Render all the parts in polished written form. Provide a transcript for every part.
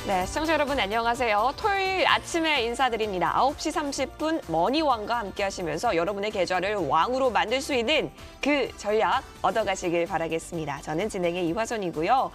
네, 시청자 여러분 안녕하세요. 토요일 아침에 인사드립니다. 9시 30분 머니왕과 함께 하시면서 여러분의 계좌를 왕으로 만들 수 있는 그 전략 얻어가시길 바라겠습니다. 저는 진행의 이화선이고요.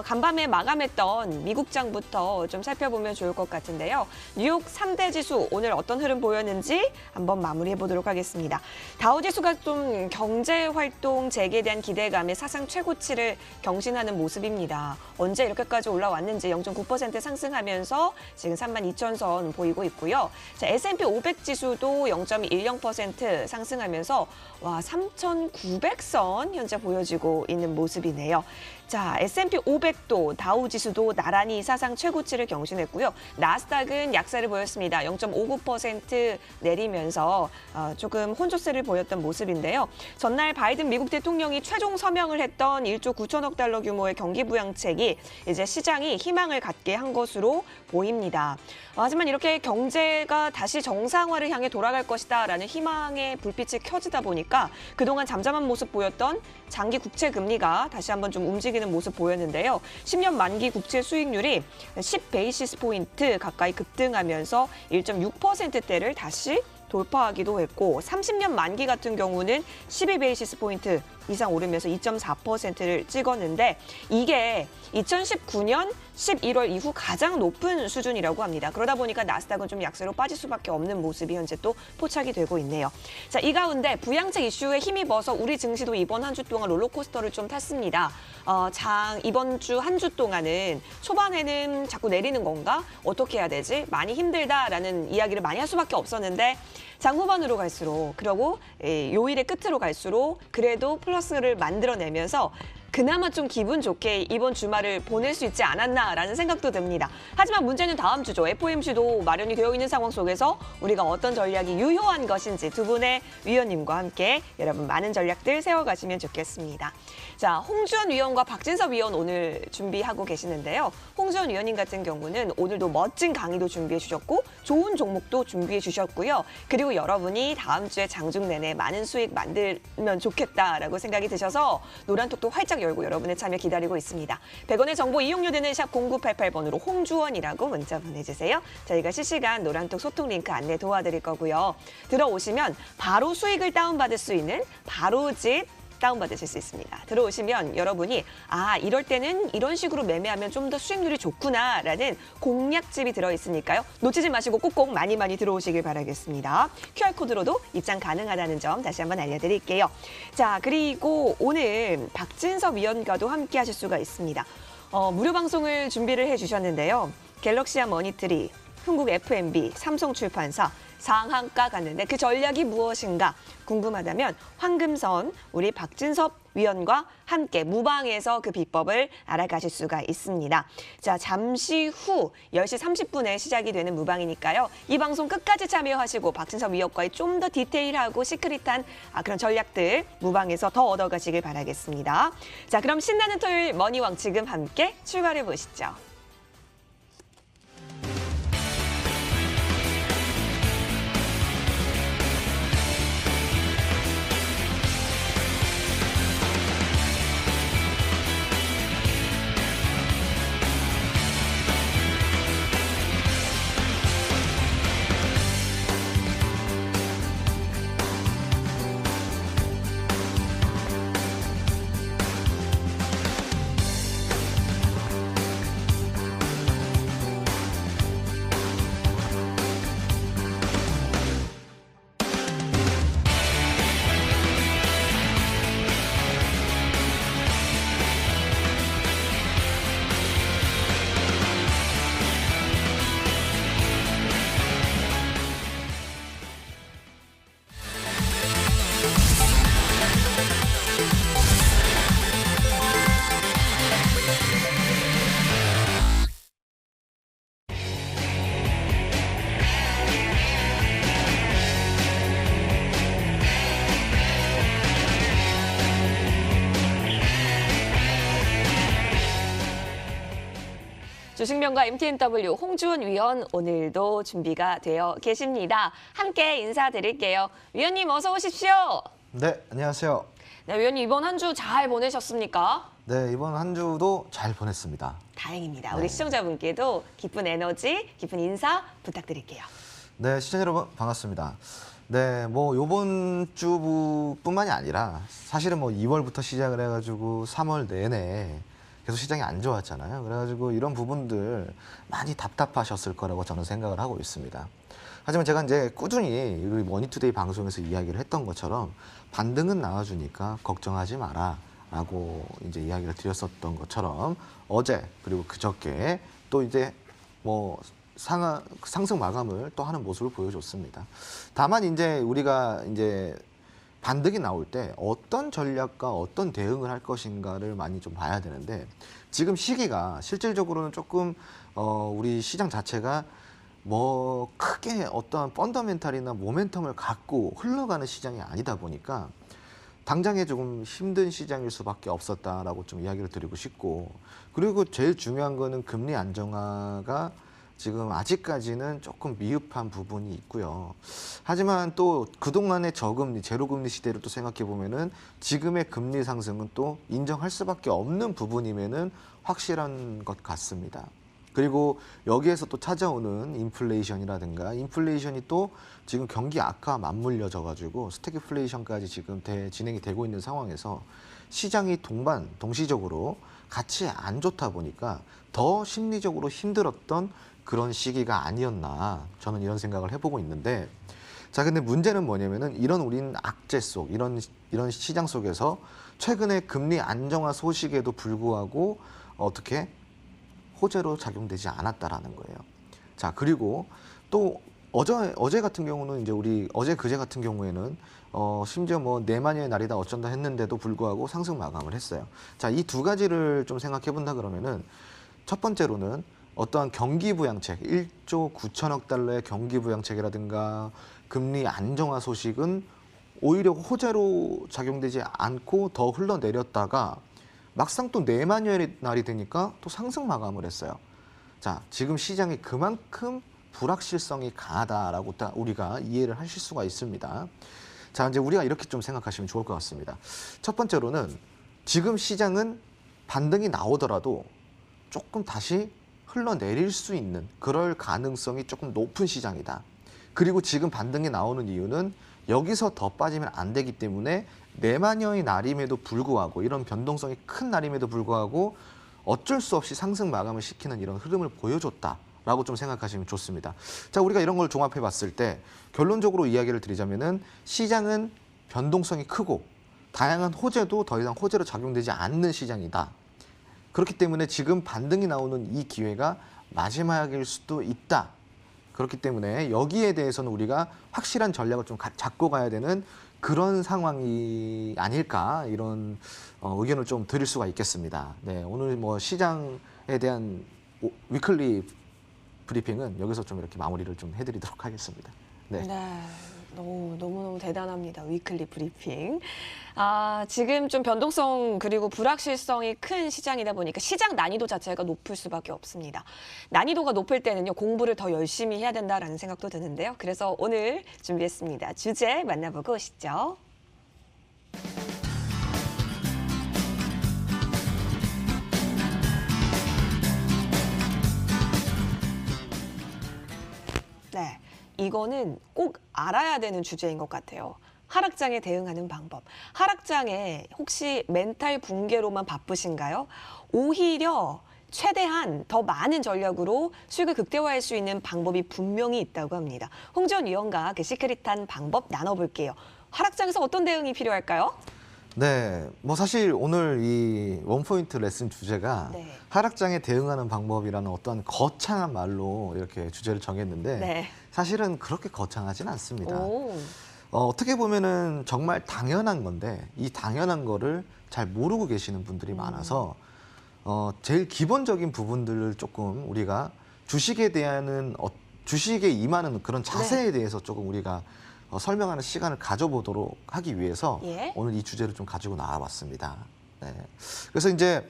간밤에 마감했던 미국장부터 좀 살펴보면 좋을 것 같은데요. 뉴욕 3대 지수 오늘 어떤 흐름 보였는지 한번 마무리해보도록 하겠습니다. 다우지수가 좀 경제활동 재개에 대한 기대감에 사상 최고치를 경신하는 모습입니다. 언제 이렇게까지 올라왔는지 0.9% 상승하면서 지금 32,000선 보이고 있고요. 자, S&P 500 지수도 0.10% 상승하면서 와 3,900선 현재 보여지고 있는 모습이네요. 자, S&P 500도 다우 지수도 나란히 사상 최고치를 경신했고요. 나스닥은 약세를 보였습니다. 0.59% 내리면서 조금 혼조세를 보였던 모습인데요. 전날 바이든 미국 대통령이 최종 서명을 했던 1조 9천억 달러 규모의 경기 부양책이 이제 시장이 희망을 갖게 한 것으로 보입니다. 하지만 이렇게 경제가 다시 정상화를 향해 돌아갈 것이다라는 희망의 불빛이 켜지다 보니까 그동안 잠잠한 모습 보였던 장기 국채 금리가 다시 한번 좀 움직이는 모습 보였는데요. 10년 만기 국채 수익률이 10베이시스 포인트 가까이 급등하면서 1.6%대를 다시 돌파하기도 했고 30년 만기 같은 경우는 12베이시스 포인트 이상 오르면서 2.4%를 찍었는데 이게 2019년 11월 이후 가장 높은 수준이라고 합니다. 그러다 보니까 나스닥은 좀 약세로 빠질 수밖에 없는 모습이 현재 또 포착이 되고 있네요. 자, 이 가운데 부양책 이슈에 힘입어서 우리 증시도 이번 한 주 동안 롤러코스터를 좀 탔습니다. 이번 주 한 주 동안은 초반에는 자꾸 내리는 건가? 어떻게 해야 되지? 많이 힘들다라는 이야기를 많이 할 수밖에 없었는데 장 후반으로 갈수록 그리고 요일의 끝으로 갈수록 그래도 플러스를 만들어내면서 그나마 좀 기분 좋게 이번 주말을 보낼 수 있지 않았나라는 생각도 듭니다. 하지만 문제는 다음 주죠. FOMC도 마련이 되어 있는 상황 속에서 우리가 어떤 전략이 유효한 것인지 두 분의 위원님과 함께 여러분 많은 전략들 세워가시면 좋겠습니다. 자, 홍주원 위원과 박진섭 위원 오늘 준비하고 계시는데요. 홍주원 위원님 같은 경우는 오늘도 멋진 강의도 준비해 주셨고 좋은 종목도 준비해 주셨고요. 그리고 여러분이 다음 주에 장중 내내 많은 수익 만들면 좋겠다라고 생각이 드셔서 노란톡도 활짝 열고 여러분의 참여 기다리고 있습니다. 100원의 정보 이용료 되는 샵 0988번으로 홍주원이라고 문자 보내주세요. 저희가 실시간 노란톡 소통 링크 안내 도와드릴 거고요. 들어오시면 바로 수익을 다운받을 수 있는 바로짓 다운받으실 수 있습니다. 들어오시면 여러분이 이럴 때는 이런 식으로 매매하면 좀 더 수익률이 좋구나라는 공략집이 들어있으니까요. 놓치지 마시고 꼭꼭 많이 들어오시길 바라겠습니다. QR코드로도 입장 가능하다는 점 다시 한번 알려드릴게요. 자, 그리고 오늘 박진섭 위원과도 함께 하실 수가 있습니다. 무료 방송을 준비를 해주셨는데요. 갤럭시아 머니트리, 흥국 F&B, 삼성출판사, 상한가 갔는데 그 전략이 무엇인가 궁금하다면 황금선 우리 박진섭 위원과 함께 무방에서 그 비법을 알아가실 수가 있습니다. 자, 잠시 후 10시 30분에 시작이 되는 무방이니까요. 이 방송 끝까지 참여하시고 박진섭 위원과의 좀 더 디테일하고 시크릿한 그런 전략들 무방에서 더 얻어가시길 바라겠습니다. 자, 그럼 신나는 토요일 머니왕 지금 함께 출발해 보시죠. 주식명가 MTNW 홍주원 위원 오늘도 준비가 되어 계십니다. 함께 인사드릴게요. 위원님 어서 오십시오. 네, 안녕하세요. 네, 위원님 이번 한 주 잘 보내셨습니까? 네, 이번 한 주도 잘 보냈습니다. 다행입니다. 네. 우리 시청자분께도 기쁜 에너지, 기쁜 인사 부탁드릴게요. 네, 시청자 여러분 반갑습니다. 네, 뭐 요번 주뿐만이 아니라 사실은 뭐 2월부터 시작을 해가지고 3월 내내 계속 시장이 안 좋았잖아요. 그래가지고 이런 부분들 많이 답답하셨을 거라고 저는 생각을 하고 있습니다. 하지만 제가 이제 꾸준히 우리 머니투데이 방송에서 이야기를 했던 것처럼 반등은 나와주니까 걱정하지 마라 라고 이제 이야기를 드렸었던 것처럼 어제 그리고 그저께 또 이제 뭐 상승 마감을 또 하는 모습을 보여줬습니다. 다만 이제 우리가 이제 반등이 나올 때 어떤 전략과 어떤 대응을 할 것인가를 많이 좀 봐야 되는데 지금 시기가 실질적으로는 조금 우리 시장 자체가 뭐 크게 어떠한 펀더멘탈이나 모멘텀을 갖고 흘러가는 시장이 아니다 보니까 당장에 조금 힘든 시장일 수밖에 없었다라고 좀 이야기를 드리고 싶고 그리고 제일 중요한 거는 금리 안정화가 지금 아직까지는 조금 미흡한 부분이 있고요. 하지만 또 그동안의 저금리, 제로금리 시대를 또 생각해 보면은 지금의 금리 상승은 또 인정할 수밖에 없는 부분임에는 확실한 것 같습니다. 그리고 여기에서 또 찾아오는 인플레이션이라든가 인플레이션이 또 지금 경기 악화 맞물려져 가지고 스태그플레이션까지 지금 진행이 되고 있는 상황에서 시장이 동시적으로 같이 안 좋다 보니까 더 심리적으로 힘들었던 그런 시기가 아니었나 저는 이런 생각을 해보고 있는데 자 근데 문제는 뭐냐면은 이런 우린 악재 속 이런 시장 속에서 최근에 금리 안정화 소식에도 불구하고 어떻게 호재로 작용되지 않았다라는 거예요. 자 그리고 또 어제 같은 경우는 이제 우리 어제 그제 같은 경우에는 심지어 뭐 내만여의 날이다 어쩐다 했는데도 불구하고 상승 마감을 했어요. 자 이 두 가지를 좀 생각해 본다 그러면은 첫 번째로는 어떠한 경기부양책, 1조 9천억 달러의 경기부양책이라든가 금리 안정화 소식은 오히려 호재로 작용되지 않고 더 흘러내렸다가 막상 또 내만여의 날이 되니까 또 상승 마감을 했어요. 자, 지금 시장이 그만큼 불확실성이 강하다라고 우리가 이해를 하실 수가 있습니다. 자, 이제 우리가 이렇게 좀 생각하시면 좋을 것 같습니다. 첫 번째로는 지금 시장은 반등이 나오더라도 조금 다시 흘러내릴 수 있는 그럴 가능성이 조금 높은 시장이다. 그리고 지금 반등이 나오는 이유는 여기서 더 빠지면 안 되기 때문에 내만여의 날임에도 불구하고 이런 변동성이 큰 날임에도 불구하고 어쩔 수 없이 상승 마감을 시키는 이런 흐름을 보여줬다라고 좀 생각하시면 좋습니다. 자, 우리가 이런 걸 종합해 봤을 때 결론적으로 이야기를 드리자면은 시장은 변동성이 크고 다양한 호재도 더 이상 호재로 작용되지 않는 시장이다. 그렇기 때문에 지금 반등이 나오는 이 기회가 마지막일 수도 있다. 그렇기 때문에 여기에 대해서는 우리가 확실한 전략을 좀 잡고 가야 되는 그런 상황이 아닐까 이런 의견을 좀 드릴 수가 있겠습니다. 네, 오늘 뭐 시장에 대한 위클리 브리핑은 여기서 좀 이렇게 마무리를 좀 해드리도록 하겠습니다. 네. 네. 너무너무 대단합니다. 위클리 브리핑. 지금 좀 변동성 그리고 불확실성이 큰 시장이다 보니까 시장 난이도 자체가 높을 수밖에 없습니다. 난이도가 높을 때는요, 공부를 더 열심히 해야 된다라는 생각도 드는데요. 그래서 오늘 준비했습니다. 주제 만나보고 오시죠. 네. 이거는 꼭 알아야 되는 주제인 것 같아요. 하락장에 대응하는 방법. 하락장에 혹시 멘탈 붕괴로만 바쁘신가요? 오히려 최대한 더 많은 전략으로 수익을 극대화할 수 있는 방법이 분명히 있다고 합니다. 홍지원 위원과 그 시크릿한 방법 나눠볼게요. 하락장에서 어떤 대응이 필요할까요? 네, 뭐 사실 오늘 이 원포인트 레슨 주제가 네. 하락장에 대응하는 방법이라는 어떤 거창한 말로 이렇게 주제를 정했는데 네. 사실은 그렇게 거창하진 않습니다. 오. 어떻게 보면은 정말 당연한 건데 이 당연한 거를 잘 모르고 계시는 분들이 많아서 제일 기본적인 부분들을 조금 우리가 주식에 대한 주식에 임하는 그런 자세에 대해서 조금 우리가 설명하는 시간을 가져보도록 하기 위해서 예. 오늘 이 주제를 좀 가지고 나와봤습니다. 네. 그래서 이제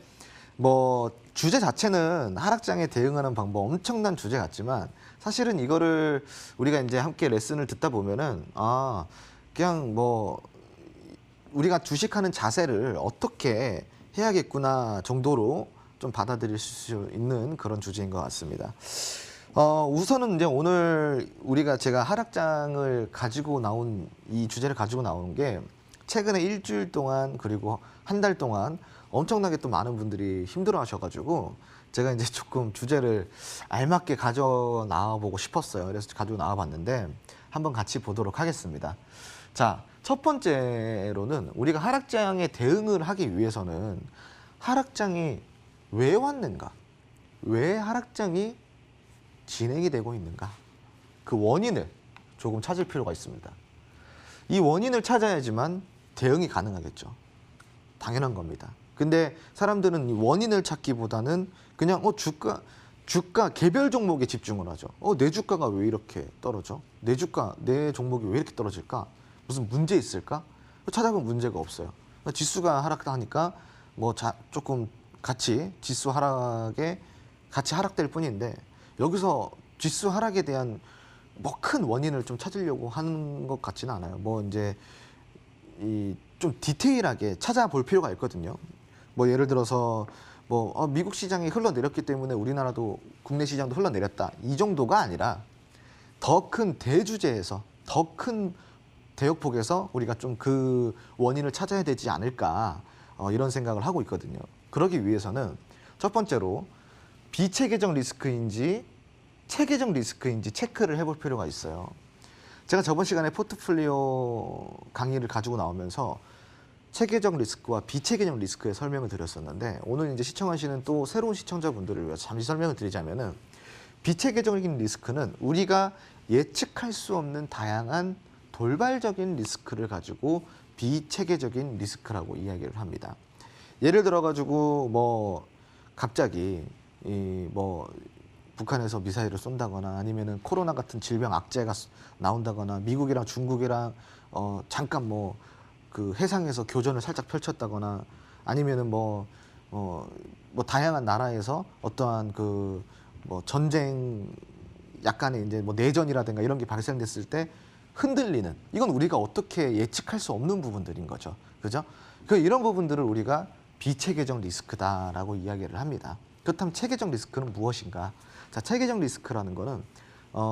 뭐 주제 자체는 하락장에 대응하는 방법 엄청난 주제 같지만 사실은 이거를 우리가 이제 함께 레슨을 듣다 보면은 그냥 뭐 우리가 주식하는 자세를 어떻게 해야겠구나 정도로 좀 받아들일 수 있는 그런 주제인 것 같습니다. 우선은 이제 오늘 제가 하락장을 가지고 나온 이 주제를 가지고 나온 게 최근에 일주일 동안 그리고 한 달 동안 엄청나게 또 많은 분들이 힘들어 하셔가지고 제가 이제 조금 주제를 알맞게 가져 나와보고 싶었어요. 그래서 가지고 나와봤는데 한번 같이 보도록 하겠습니다. 자, 첫 번째로는 우리가 하락장에 대응을 하기 위해서는 하락장이 왜 왔는가? 왜 하락장이 진행이 되고 있는가? 그 원인을 조금 찾을 필요가 있습니다. 이 원인을 찾아야지만 대응이 가능하겠죠. 당연한 겁니다. 근데 사람들은 이 원인을 찾기보다는 그냥 주가 개별 종목에 집중을 하죠. 내 주가가 왜 이렇게 떨어져? 내 종목이 왜 이렇게 떨어질까? 무슨 문제 있을까? 찾아보면 문제가 없어요. 지수가 하락하니까 조금 같이 지수 하락에 같이 하락될 뿐인데 여기서 지수 하락에 대한 큰 원인을 좀 찾으려고 하는 것 같지는 않아요. 이제 좀 디테일하게 찾아볼 필요가 있거든요. 예를 들어서 미국 시장이 흘러내렸기 때문에 우리나라도 국내 시장도 흘러내렸다. 이 정도가 아니라 더 큰 대주제에서 더 큰 대역폭에서 우리가 좀 그 원인을 찾아야 되지 않을까 이런 생각을 하고 있거든요. 그러기 위해서는 첫 번째로 비체계적 리스크인지 체계적 리스크인지 체크를 해볼 필요가 있어요. 제가 저번 시간에 포트폴리오 강의를 가지고 나오면서 체계적 리스크와 비체계적 리스크의 설명을 드렸었는데 오늘 이제 시청하시는 또 새로운 시청자분들을 위해서 잠시 설명을 드리자면은 비체계적인 리스크는 우리가 예측할 수 없는 다양한 돌발적인 리스크를 가지고 비체계적인 리스크라고 이야기를 합니다. 예를 들어 가지고 갑자기 북한에서 미사일을 쏜다거나 아니면은 코로나 같은 질병 악재가 나온다거나 미국이랑 중국이랑 잠깐 그 해상에서 교전을 살짝 펼쳤다거나 아니면은 다양한 나라에서 어떠한 전쟁 약간의 이제 내전이라든가 이런 게 발생됐을 때 흔들리는 이건 우리가 어떻게 예측할 수 없는 부분들인 거죠. 그죠? 이런 부분들을 우리가 비체계적 리스크다라고 이야기를 합니다. 그렇다면 체계적 리스크는 무엇인가? 자, 체계적 리스크라는 거는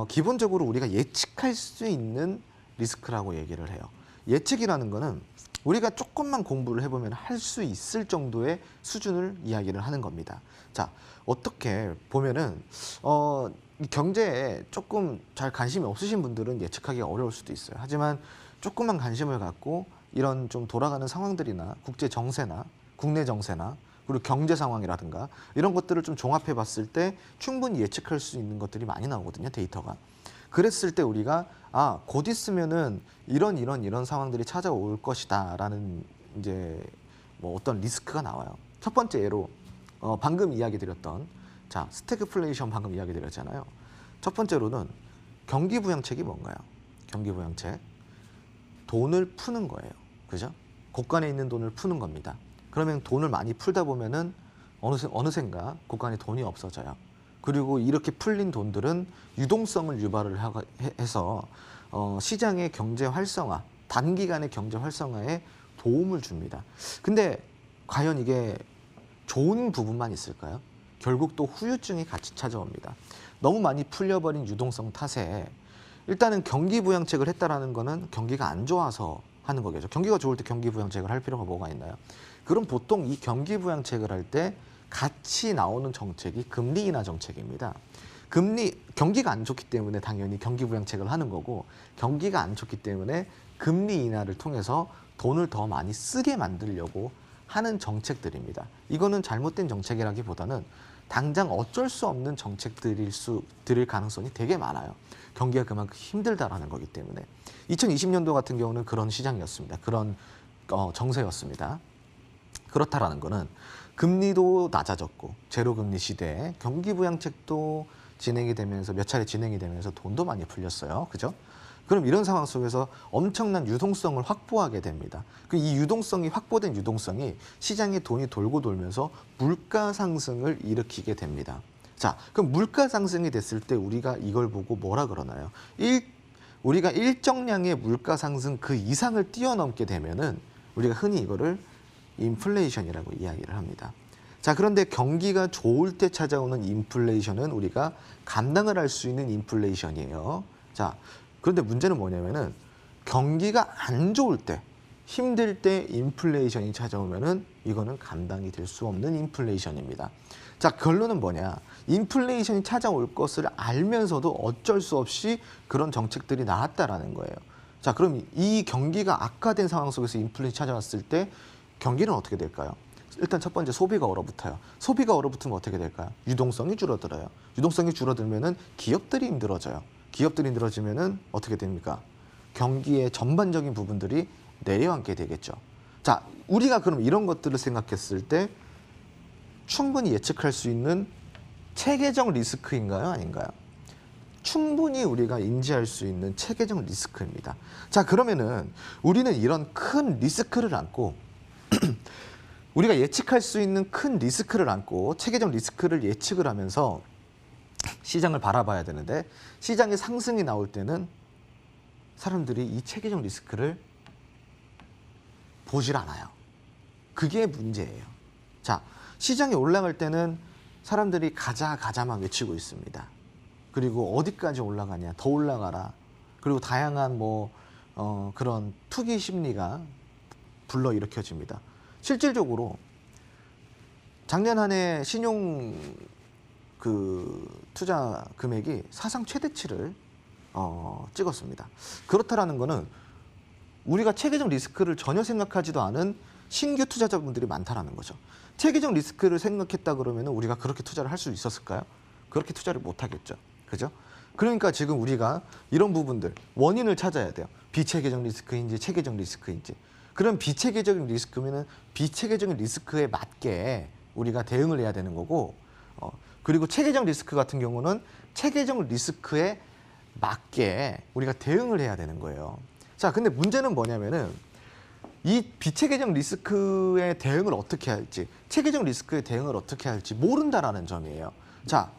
기본적으로 우리가 예측할 수 있는 리스크라고 얘기를 해요. 예측이라는 거는 우리가 조금만 공부를 해보면 할 수 있을 정도의 수준을 이야기를 하는 겁니다. 자, 어떻게 보면은 경제에 조금 잘 관심이 없으신 분들은 예측하기가 어려울 수도 있어요. 하지만 조금만 관심을 갖고 이런 좀 돌아가는 상황들이나 국제 정세나 국내 정세나 그리고 경제 상황이라든가 이런 것들을 좀 종합해 봤을 때 충분히 예측할 수 있는 것들이 많이 나오거든요, 데이터가. 그랬을 때 우리가 곧 있으면은 이런 상황들이 찾아올 것이다라는 이제 어떤 리스크가 나와요. 첫 번째 예로 방금 이야기 드렸던 스태그플레이션 방금 이야기 드렸잖아요. 첫 번째로는 경기부양책이 뭔가요? 경기부양책. 돈을 푸는 거예요. 그죠? 곳간에 있는 돈을 푸는 겁니다. 그러면 돈을 많이 풀다 보면은 어느샌가 곳간에 돈이 없어져요. 그리고 이렇게 풀린 돈들은 유동성을 유발을 해서 시장의 경제 활성화, 단기간의 경제 활성화에 도움을 줍니다. 근데 과연 이게 좋은 부분만 있을까요? 결국 또 후유증이 같이 찾아옵니다. 너무 많이 풀려버린 유동성 탓에 일단은 경기부양책을 했다라는 거는 경기가 안 좋아서 하는 거겠죠. 경기가 좋을 때 경기부양책을 할 필요가 뭐가 있나요? 그럼 보통 이 경기부양책을 할 때 같이 나오는 정책이 금리 인하 정책입니다. 경기가 안 좋기 때문에 당연히 경기부양책을 하는 거고 경기가 안 좋기 때문에 금리 인하를 통해서 돈을 더 많이 쓰게 만들려고 하는 정책들입니다. 이거는 잘못된 정책이라기보다는 당장 어쩔 수 없는 정책들일 가능성이 되게 많아요. 경기가 그만큼 힘들다라는 거기 때문에 2020년도 같은 경우는 그런 시장이었습니다. 그런 정세였습니다. 그렇다라는 거는 금리도 낮아졌고 제로금리 시대에 경기부양책도 진행이 되면서 몇 차례 진행이 되면서 돈도 많이 풀렸어요. 그죠? 그럼 이런 상황 속에서 엄청난 유동성을 확보하게 됩니다. 이 유동성이 확보된 유동성이 시장에 돈이 돌고 돌면서 물가 상승을 일으키게 됩니다. 자, 그럼 물가 상승이 됐을 때 우리가 이걸 보고 뭐라 그러나요? 우리가 일정량의 물가 상승 그 이상을 뛰어넘게 되면은 우리가 흔히 이거를 인플레이션이라고 이야기를 합니다. 자, 그런데 경기가 좋을 때 찾아오는 인플레이션은 우리가 감당을 할 수 있는 인플레이션이에요. 자, 그런데 문제는 뭐냐면은 경기가 안 좋을 때, 힘들 때 인플레이션이 찾아오면은 이거는 감당이 될 수 없는 인플레이션입니다. 자, 결론은 뭐냐? 인플레이션이 찾아올 것을 알면서도 어쩔 수 없이 그런 정책들이 나왔다라는 거예요. 자, 그럼 이 경기가 악화된 상황 속에서 인플레이션이 찾아왔을 때 경기는 어떻게 될까요? 일단 첫 번째 소비가 얼어붙어요. 소비가 얼어붙으면 어떻게 될까요? 유동성이 줄어들어요. 유동성이 줄어들면은 기업들이 힘들어져요. 기업들이 힘들어지면은 어떻게 됩니까? 경기의 전반적인 부분들이 내려앉게 되겠죠. 자, 우리가 그럼 이런 것들을 생각했을 때 충분히 예측할 수 있는 체계적 리스크인가요? 아닌가요? 충분히 우리가 인지할 수 있는 체계적 리스크입니다. 자, 그러면은 우리는 이런 큰 리스크를 안고 우리가 예측할 수 있는 큰 리스크를 안고 체계적 리스크를 예측을 하면서 시장을 바라봐야 되는데 시장의 상승이 나올 때는 사람들이 이 체계적 리스크를 보질 않아요. 그게 문제예요. 자, 시장이 올라갈 때는 사람들이 가자만 외치고 있습니다. 그리고 어디까지 올라가냐, 더 올라가라. 그리고 다양한 그런 투기 심리가 불러일으켜집니다. 실질적으로 작년 한 해 신용 투자 금액이 사상 최대치를 찍었습니다. 그렇다라는 거는 우리가 체계적 리스크를 전혀 생각하지도 않은 신규 투자자분들이 많다라는 거죠. 체계적 리스크를 생각했다 그러면 우리가 그렇게 투자를 할 수 있었을까요? 그렇게 투자를 못 하겠죠. 그죠? 그러니까 지금 우리가 이런 부분들 원인을 찾아야 돼요. 비체계적 리스크인지 체계적 리스크인지. 그럼 비체계적인 리스크면은 비체계적인 리스크에 맞게 우리가 대응을 해야 되는 거고, 그리고 체계적 리스크 같은 경우는 체계적 리스크에 맞게 우리가 대응을 해야 되는 거예요. 자, 근데 문제는 뭐냐면은 이 비체계적 리스크에 대응을 어떻게 할지, 체계적 리스크에 대응을 어떻게 할지 모른다라는 점이에요. 자,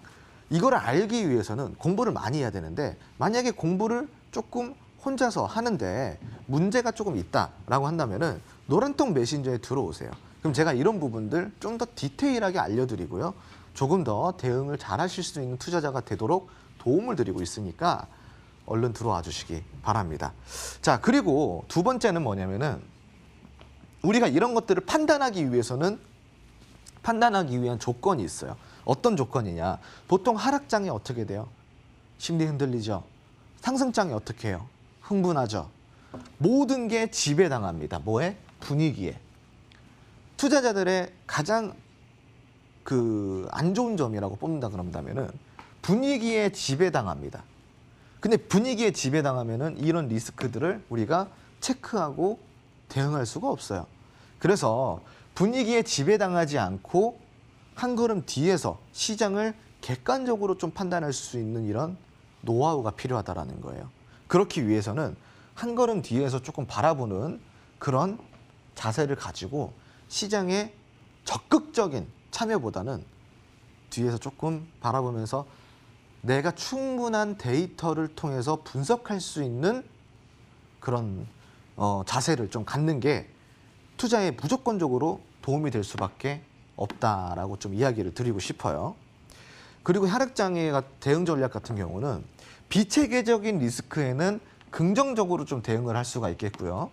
이거를 알기 위해서는 공부를 많이 해야 되는데 만약에 공부를 조금 혼자서 하는데 문제가 조금 있다라고 한다면은 노란통 메신저에 들어오세요. 그럼 제가 이런 부분들 좀 더 디테일하게 알려드리고요. 조금 더 대응을 잘 하실 수 있는 투자자가 되도록 도움을 드리고 있으니까 얼른 들어와 주시기 바랍니다. 자, 그리고 두 번째는 뭐냐면은 우리가 이런 것들을 판단하기 위해서는 판단하기 위한 조건이 있어요. 어떤 조건이냐? 보통 하락장에 어떻게 돼요? 심리 흔들리죠? 상승장에 어떻게 해요? 흥분하죠? 모든 게 지배당합니다. 뭐에? 분위기에. 투자자들의 가장 안 좋은 점이라고 뽑는다 그런다면은 분위기에 지배당합니다. 근데 분위기에 지배당하면은 이런 리스크들을 우리가 체크하고 대응할 수가 없어요. 그래서 분위기에 지배당하지 않고 한 걸음 뒤에서 시장을 객관적으로 좀 판단할 수 있는 이런 노하우가 필요하다라는 거예요. 그렇기 위해서는 한 걸음 뒤에서 조금 바라보는 그런 자세를 가지고 시장에 적극적인 참여보다는 뒤에서 조금 바라보면서 내가 충분한 데이터를 통해서 분석할 수 있는 그런 자세를 좀 갖는 게 투자에 무조건적으로 도움이 될 수밖에 없다라고 좀 이야기를 드리고 싶어요. 그리고 하락장애 대응 전략 같은 경우는 비체계적인 리스크에는 긍정적으로 좀 대응을 할 수가 있겠고요.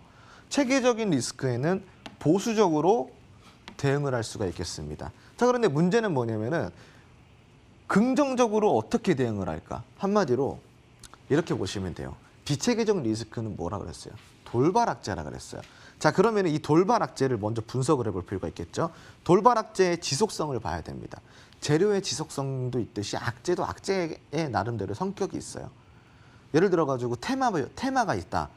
체계적인 리스크에는 보수적으로 대응을 할 수가 있겠습니다. 자, 그런데 문제는 뭐냐면은 긍정적으로 어떻게 대응을 할까? 한마디로 이렇게 보시면 돼요. 비체계적 리스크는 뭐라 그랬어요? 돌발악재라 그랬어요. 자, 그러면 이 돌발악재를 먼저 분석을 해볼 필요가 있겠죠. 돌발악재의 지속성을 봐야 됩니다. 재료의 지속성도 있듯이 악재도 악재의 나름대로 성격이 있어요. 예를 들어가지고 테마가 있다.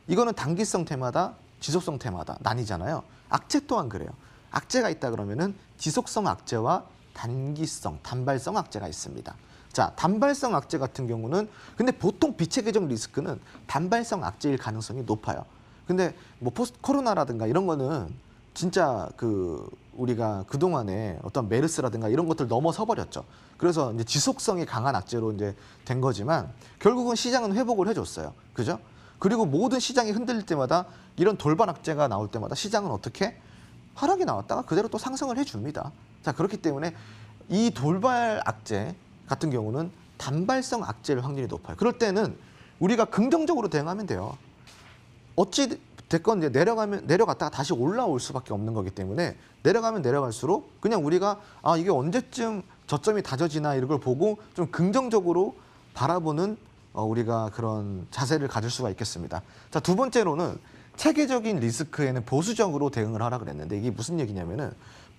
이거는 단기성 테마다, 지속성 테마다 나뉘잖아요. 악재 또한 그래요. 악재가 있다 그러면은 지속성 악재와 단기성, 단발성 악재가 있습니다. 자, 단발성 악재 같은 경우는 근데 보통 비체계적 리스크는 단발성 악재일 가능성이 높아요. 근데 포스트 코로나라든가 이런 거는 진짜 우리가 그동안에 어떤 메르스라든가 이런 것들 넘어서 버렸죠. 그래서 이제 지속성이 강한 악재로 이제 된 거지만 결국은 시장은 회복을 해줬어요. 그죠? 그리고 모든 시장이 흔들릴 때마다 이런 돌발 악재가 나올 때마다 시장은 어떻게 하락이 나왔다가 그대로 또 상승을 해줍니다. 자, 그렇기 때문에 이 돌발 악재 같은 경우는 단발성 악재일 확률이 높아요. 그럴 때는 우리가 긍정적으로 대응하면 돼요. 어찌 됐건 이제 내려갔다가 다시 올라올 수밖에 없는 거기 때문에 내려가면 내려갈수록 그냥 우리가 이게 언제쯤 저점이 다져지나 이런 걸 보고 좀 긍정적으로 바라보는 우리가 그런 자세를 가질 수가 있겠습니다. 자, 두 번째로는 체계적인 리스크에는 보수적으로 대응을 하라 그랬는데 이게 무슨 얘기냐면은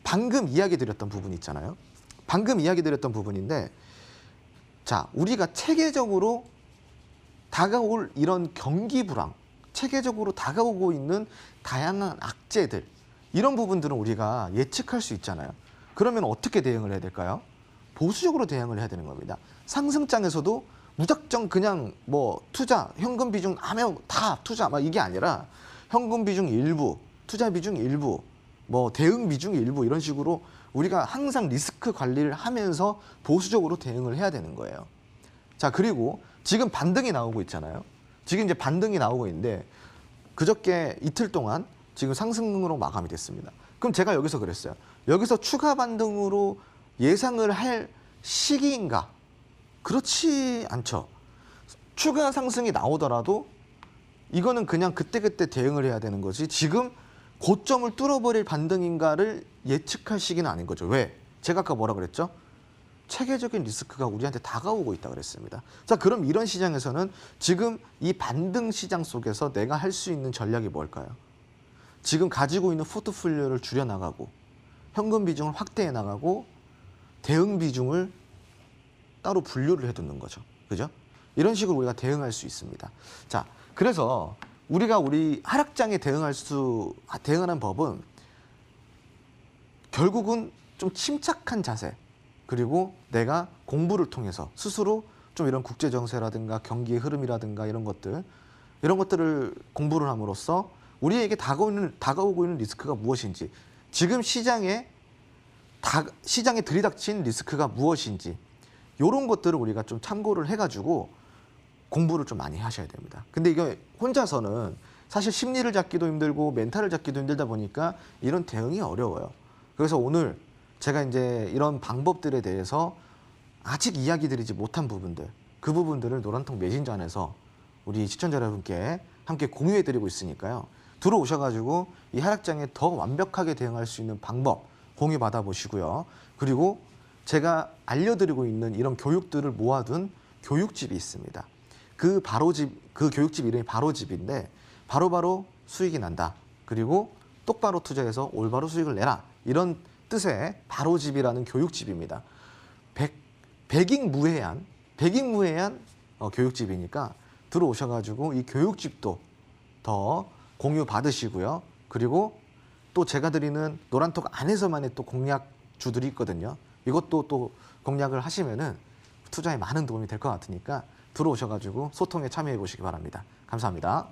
방금 이야기 드렸던 부분 있잖아요. 방금 이야기 드렸던 부분인데 자, 우리가 체계적으로 다가올 이런 경기 불황, 체계적으로 다가오고 있는 다양한 악재들 이런 부분들은 우리가 예측할 수 있잖아요. 그러면 어떻게 대응을 해야 될까요? 보수적으로 대응을 해야 되는 겁니다. 상승장에서도 무작정 그냥 뭐 투자, 현금 비중 하면 다 투자 막 이게 아니라 현금 비중 일부, 투자 비중 일부, 뭐 대응 비중 일부 이런 식으로 우리가 항상 리스크 관리를 하면서 보수적으로 대응을 해야 되는 거예요. 자, 그리고 지금 반등이 나오고 있잖아요. 지금 이제 반등이 나오고 있는데 그저께 이틀 동안 지금 상승으로 마감이 됐습니다. 그럼 제가 여기서 그랬어요. 여기서 추가 반등으로 예상을 할 시기인가? 그렇지 않죠. 추가 상승이 나오더라도 이거는 그냥 그때그때 대응을 해야 되는 거지 지금 고점을 뚫어버릴 반등인가를 예측할 시기는 아닌 거죠. 왜? 제가 아까 뭐라 그랬죠? 체계적인 리스크가 우리한테 다가오고 있다 그랬습니다. 자, 그럼 이런 시장에서는 지금 이 반등 시장 속에서 내가 할 수 있는 전략이 뭘까요? 지금 가지고 있는 포트폴리오를 줄여나가고 현금 비중을 확대해 나가고 대응 비중을 따로 분류를 해두는 거죠. 그죠? 이런 식으로 우리가 대응할 수 있습니다. 자, 그래서 우리가 우리 하락장에 대응하는 법은 결국은 좀 침착한 자세 그리고 내가 공부를 통해서 스스로 좀 이런 국제 정세라든가 경기의 흐름이라든가 이런 것들을 공부를 함으로써 우리에게 다가오고 있는 리스크가 무엇인지 지금 시장에 들이닥친 리스크가 무엇인지 이런 것들을 우리가 좀 참고를 해가지고 공부를 좀 많이 하셔야 됩니다. 근데 이거 혼자서는 사실 심리를 잡기도 힘들고 멘탈을 잡기도 힘들다 보니까 이런 대응이 어려워요. 그래서 오늘 제가 이제 이런 방법들에 대해서 아직 이야기 드리지 못한 부분들, 그 부분들을 노란통 메신저 안에서 우리 시청자 여러분께 함께 공유해 드리고 있으니까요. 들어오셔가지고 이 하락장에 더 완벽하게 대응할 수 있는 방법 공유 받아보시고요. 그리고 제가 알려드리고 있는 이런 교육들을 모아둔 교육집이 있습니다. 그 교육집 이름이 바로집인데 바로바로 수익이 난다. 그리고 똑바로 투자해서 올바로 수익을 내라. 이런 뜻의 바로집이라는 교육집입니다. 백익무해한 교육집이니까 들어오셔가지고 이 교육집도 더 공유 받으시고요. 그리고 또 제가 드리는 노란톡 안에서만의 또 공략주들이 있거든요. 이것도 또 공략을 하시면은 투자에 많은 도움이 될 것 같으니까 들어오셔가지고 소통에 참여해 보시기 바랍니다. 감사합니다.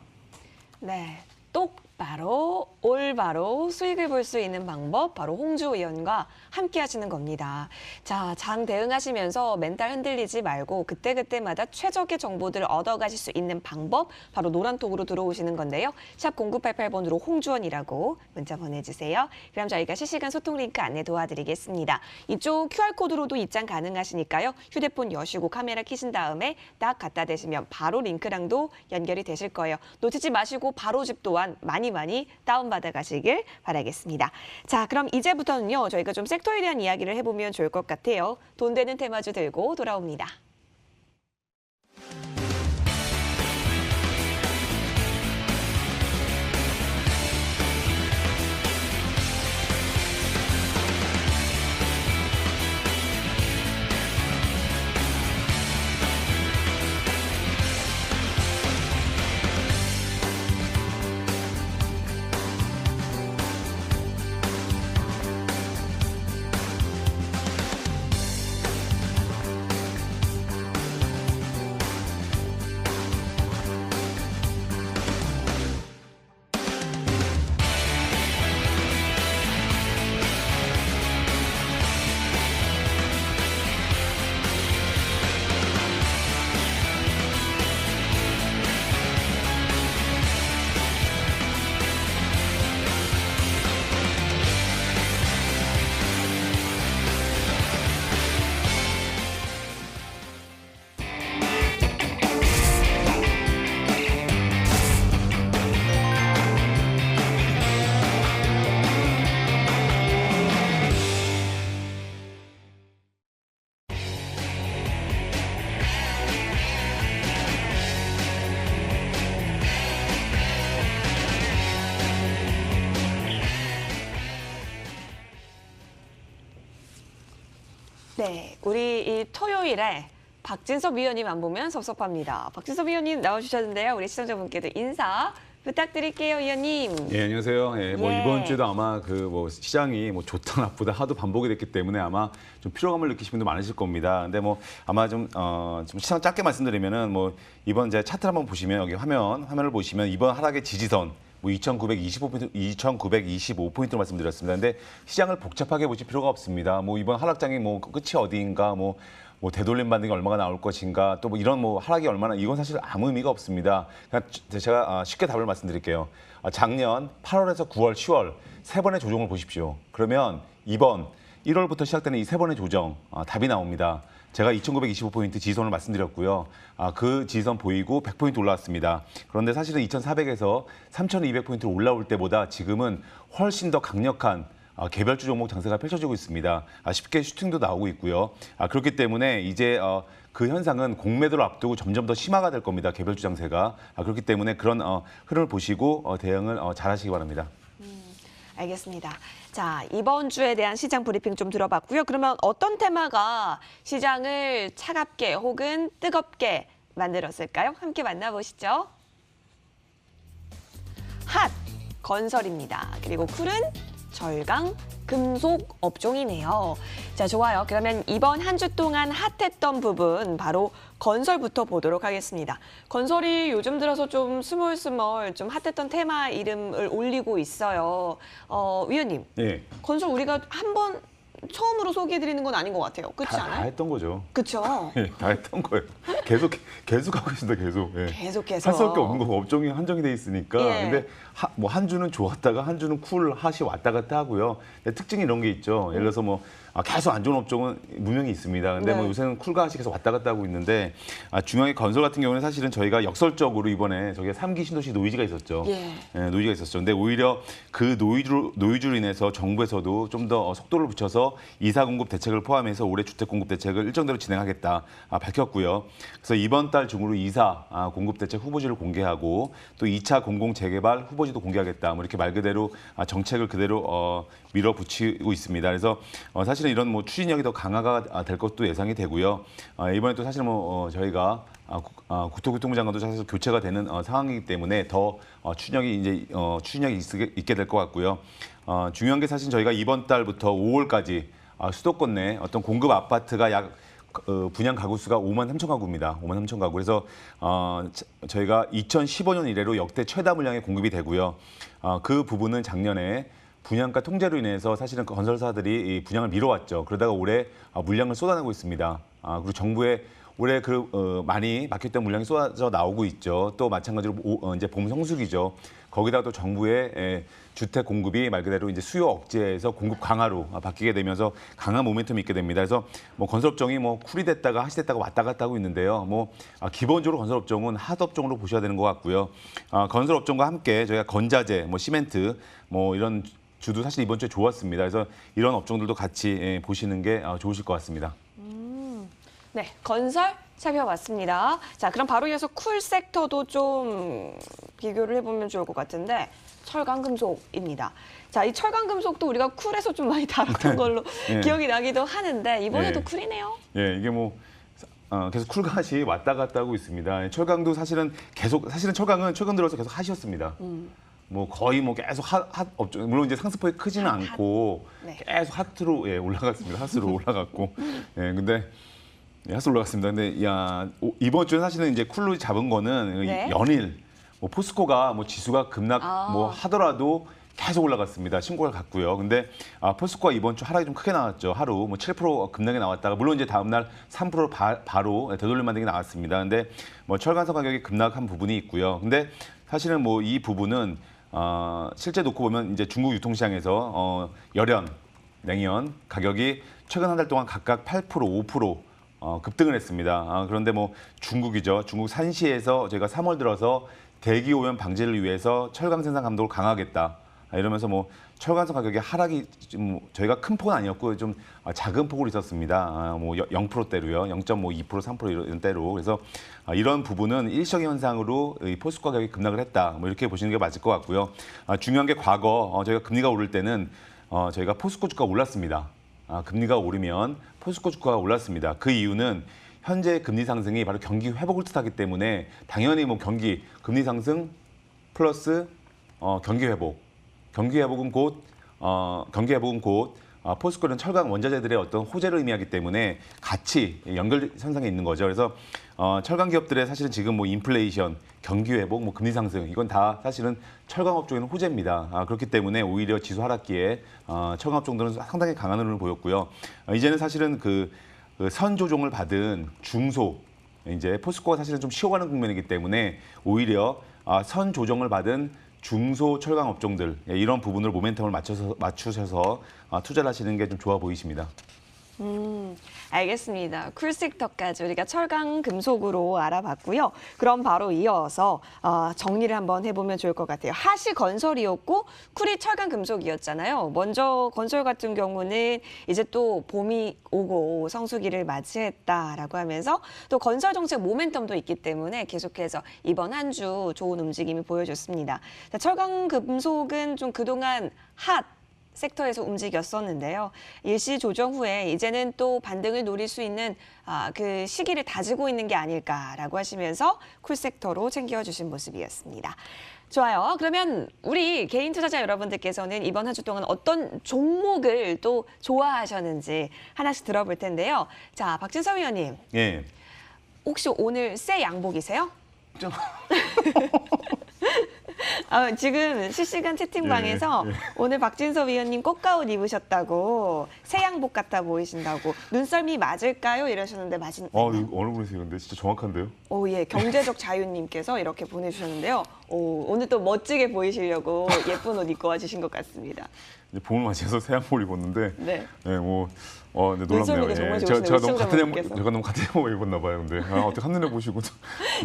네, 똑바로 올바로 수익을 볼 수 있는 방법 바로 홍주 의원과 함께 하시는 겁니다. 자, 장 대응하시면서 멘탈 흔들리지 말고 그때그때마다 최적의 정보들을 얻어가실 수 있는 방법 바로 노란톡으로 들어오시는 건데요. 샵 0988번으로 홍주원이라고 문자 보내주세요. 그럼 저희가 실시간 소통 링크 안내 도와드리겠습니다. 이쪽 QR코드로도 입장 가능하시니까요. 휴대폰 여시고 카메라 켜신 다음에 딱 갖다 대시면 바로 링크랑도 연결이 되실 거예요. 놓치지 마시고 바로 집 또한 많이 다운받아 가시길 바라겠습니다. 자, 그럼 이제부터는요. 저희가 좀 섹터에 대한 이야기를 해보면 좋을 것 같아요. 돈 되는 테마주 들고 돌아옵니다. 네, 우리 이 토요일에 박진섭 위원님 안 보면 섭섭합니다. 박진섭 위원님 나와주셨는데요. 우리 시청자분께도 인사 부탁드릴게요, 위원님. 예, 안녕하세요. 예, 뭐 예. 이번 주도 아마 그 뭐 시장이 뭐 좋다 나쁘다 하도 반복이 됐기 때문에 아마 좀 피로감을 느끼시는 분도 많으실 겁니다. 근데 뭐 아마 좀 시장 짧게 말씀드리면은 뭐 이번 이제 차트를 한번 보시면 여기 화면을 보시면 이번 하락의 지지선 뭐 2,925포인트 말씀드렸습니다. 근데 시장을 복잡하게 보실 필요가 없습니다. 뭐 이번 하락장이 뭐 끝이 어디인가 뭐 되돌림 받는 게 얼마나 나올 것인가 또 뭐 이런 뭐 하락이 얼마나 이건 사실 아무 의미가 없습니다. 그냥 제가 쉽게 답을 말씀드릴게요. 작년 8월에서 9월, 10월 세 번의 조정을 보십시오. 그러면 이번 1월부터 시작되는 이 세 번의 조정 답이 나옵니다. 제가 2,925포인트 지지선을 말씀드렸고요. 그 지지선 보이고 100포인트 올라왔습니다. 그런데 사실은 2,400에서 3,200포인트 올라올 때보다 지금은 훨씬 더 강력한 개별주 종목 장세가 펼쳐지고 있습니다. 쉽게 슈팅도 나오고 있고요. 그렇기 때문에 이제 그 현상은 공매도를 앞두고 점점 더 심화가 될 겁니다. 개별주 장세가. 그렇기 때문에 그런 흐름을 보시고 대응을 잘 하시기 바랍니다. 알겠습니다. 자, 이번 주에 대한 시장 브리핑 좀 들어봤고요. 그러면 어떤 테마가 시장을 차갑게 혹은 뜨겁게 만들었을까요? 함께 만나보시죠. 핫, 건설입니다. 그리고 쿨은 절강, 금속 업종이네요. 자, 좋아요. 그러면 이번 한 주 동안 핫했던 부분 바로 건설부터 보도록 하겠습니다. 건설이 요즘 들어서 좀 스멀스멀 좀 핫했던 테마 이름을 올리고 있어요. 위원님, 예. 건설 우리가 한번 처음으로 소개해드리는 건 아닌 것 같아요. 그렇지 다 않아요? 했던 거죠. 그렇죠. 예, 다 했던 거예요. 계속 하고 있습니다. 계속. 예. 계속해서. 할 수밖에 없는 거고 업종이 한정이 돼 있으니까. 예. 근데 뭐 한 주는 좋았다가 한 주는 쿨 핫이 왔다 갔다 하고요. 근데 특징이 이런 게 있죠. 예를 들어서 뭐 계속 안 좋은 업종은 분명히 있습니다. 근데 네. 뭐 요새는 쿨과 핫이 계속 왔다 갔다 하고 있는데 중앙의 건설 같은 경우는 사실은 저희가 역설적으로 이번에 저기 3기 신도시 노이즈가 있었죠. 예. 노이즈가 있었죠. 근데 오히려 그 노이즈로 인해서 정부에서도 좀 더 속도를 붙여서 이사 공급 대책을 포함해서 올해 주택 공급 대책을 일정대로 진행하겠다 밝혔고요. 그래서 이번 달 중으로 이사 공급 대책 후보지를 공개하고 또 2차 공공 재개발 후보지도 공개하겠다. 뭐 이렇게 말 그대로 정책을 그대로 밀어붙이고 있습니다. 그래서 사실은 이런 뭐 추진력이 더 강화가 될 것도 예상이 되고요. 이번에 또 사실 뭐 저희가 국토교통부 장관도 사실 교체가 되는 상황이기 때문에 더 추진력이 있게 될 것 같고요. 중요한 게 사실 저희가 이번 달부터 5월까지 수도권 내 어떤 공급 아파트가 약 분양 가구 수가 5만 3천 가구입니다. 5만 3천 가구. 그래서 저희가 2015년 이래로 역대 최다 물량의 공급이 되고요. 그 부분은 작년에 분양가 통제로 인해서 사실은 건설사들이 이 분양을 미뤄왔죠. 그러다가 올해 물량을 쏟아내고 있습니다. 그리고 정부의 올해 많이 막혔던 물량이 쏟아져 나오고 있죠. 또 마찬가지로 이제 봄 성수기죠. 거기다가 또 정부의 주택 공급이 말 그대로 이제 수요 억제에서 공급 강화로 바뀌게 되면서 강한 모멘텀이 있게 됩니다. 그래서 뭐 건설업종이 뭐 쿨이 됐다가 핫이 됐다가 왔다 갔다 하고 있는데요. 뭐 기본적으로 건설업종은 핫업종으로 보셔야 되는 것 같고요. 건설업종과 함께 저희가 건자재, 뭐 시멘트, 뭐 이런 주도 사실 이번 주에 좋았습니다. 그래서 이런 업종들도 같이 보시는 게 좋으실 것 같습니다. 네, 건설 살펴봤습니다. 자, 그럼 바로 이어서 쿨 섹터도 좀 비교를 해보면 좋을 것 같은데 철강금속입니다. 자, 이 철강금속도 우리가 쿨에서 좀 많이 다뤘던 걸로 예. 기억이 나기도 하는데 이번에도 예. 쿨이네요. 예, 이게 뭐 계속 쿨과 핫이 왔다 갔다 하고 있습니다. 철강도 사실은 철강은 최근 들어서 계속 핫이었습니다. 뭐 거의 뭐 계속 핫 업종, 물론 이제 상승폭이 크지는 않고 네. 계속 핫으로 올라갔습니다. 핫으로 올라갔고, 근데 핫으로 올라갔습니다. 근데 이번 주에 사실은 이제 쿨로 잡은 거는 네. 연일 뭐 포스코가 뭐 지수가 급락 뭐 하더라도 계속 올라갔습니다. 신고가를 갔고요. 근데 포스코가 이번 주 하락이 좀 크게 나왔죠. 하루 뭐 7% 급락이 나왔다가 물론 이제 다음 날 3% 바로 되돌림 만등이 나왔습니다. 근데 뭐 철강성 가격이 급락한 부분이 있고요. 근데 사실은 뭐 이 부분은 실제 놓고 보면 이제 중국 유통시장에서 열연, 냉연 가격이 최근 한 달 동안 각각 8%, 5% 급등을 했습니다. 그런데 뭐 중국이죠. 중국 산시에서 저희가 3월 들어서 대기 오염 방지를 위해서 철강 생산 감독을 강화하겠다. 이러면서 뭐 철강성 가격의 하락이 좀 저희가 큰 폭은 아니었고 좀 작은 폭으로 있었습니다. 뭐 0%대로요. 0.2%, 3% 이런 대로. 그래서 이런 부분은 일시적인 현상으로 이 포스코 가격이 급락을 했다. 뭐 이렇게 보시는 게 맞을 것 같고요. 중요한 게 과거 저희가 금리가 오를 때는 저희가 포스코 주가가 올랐습니다. 금리가 오르면 포스코 주가가 올랐습니다. 그 이유는 현재 금리 상승이 바로 경기 회복을 뜻하기 때문에 당연히 뭐 금리 상승 플러스 경기 회복. 경기 회복은 곧 포스코는 철강 원자재들의 어떤 호재를 의미하기 때문에 같이 연결선상에 있는 거죠. 그래서 철강 기업들의 사실은 지금 뭐 인플레이션, 경기 회복, 뭐 금리 상승 이건 다 사실은 철강업 쪽에는 호재입니다. 그렇기 때문에 오히려 지수 하락기에 철강업 정도는 상당히 강한 흐름을 보였고요. 이제는 사실은 그 선 조정을 받은 중소 이제 포스코가 사실은 좀 쉬어가는 국면이기 때문에 오히려 선 조정을 받은 중소 철강 업종들 이런 부분을 모멘텀을 맞추셔서 투자를 하시는 게 좀 좋아 보이십니다. 알겠습니다. 쿨 섹터까지 우리가 철강 금속으로 알아봤고요. 그럼 바로 이어서 정리를 한번 해보면 좋을 것 같아요. 핫이 건설이었고 쿨이 철강 금속이었잖아요. 먼저 건설 같은 경우는 이제 또 봄이 오고 성수기를 맞이했다라고 하면서 또 건설 정책 모멘텀도 있기 때문에 계속해서 이번 한 주 좋은 움직임이 보여줬습니다. 자, 철강 금속은 좀 그동안 핫 섹터에서 움직였었는데요. 일시 조정 후에 이제는 또 반등을 노릴 수 있는 그 시기를 다지고 있는 게 아닐까라고 하시면서 쿨 섹터로 챙겨주신 모습이었습니다. 좋아요. 그러면 우리 개인 투자자 여러분들께서는 이번 한 주 동안 어떤 종목을 또 좋아하셨는지 하나씩 들어볼 텐데요. 자, 박진서 위원님. 예. 혹시 오늘 새 양복이세요? 지금 실시간 채팅방에서 오늘 박진서 위원님 꽃가옷 입으셨다고 새 양복 같아 보이신다고 눈썰미 맞을까요? 이러셨는데 맞나요? 이거 어느 분이세요? 근데 진짜 정확한데요? 예, 경제적 자유님께서 이렇게 보내주셨는데요. 오늘 또 멋지게 보이시려고 예쁜 옷 입고 와주신 것 같습니다. 이제 봄을 맞이해서 새 양복을 입었는데, 네. 네, 네, 눈썰미가 정말 좋으시네요. 제가 너무 시청자분께서. 제가 너무 같은 양복을 입었나 봐요. 근데 어떻게 한눈에 보시고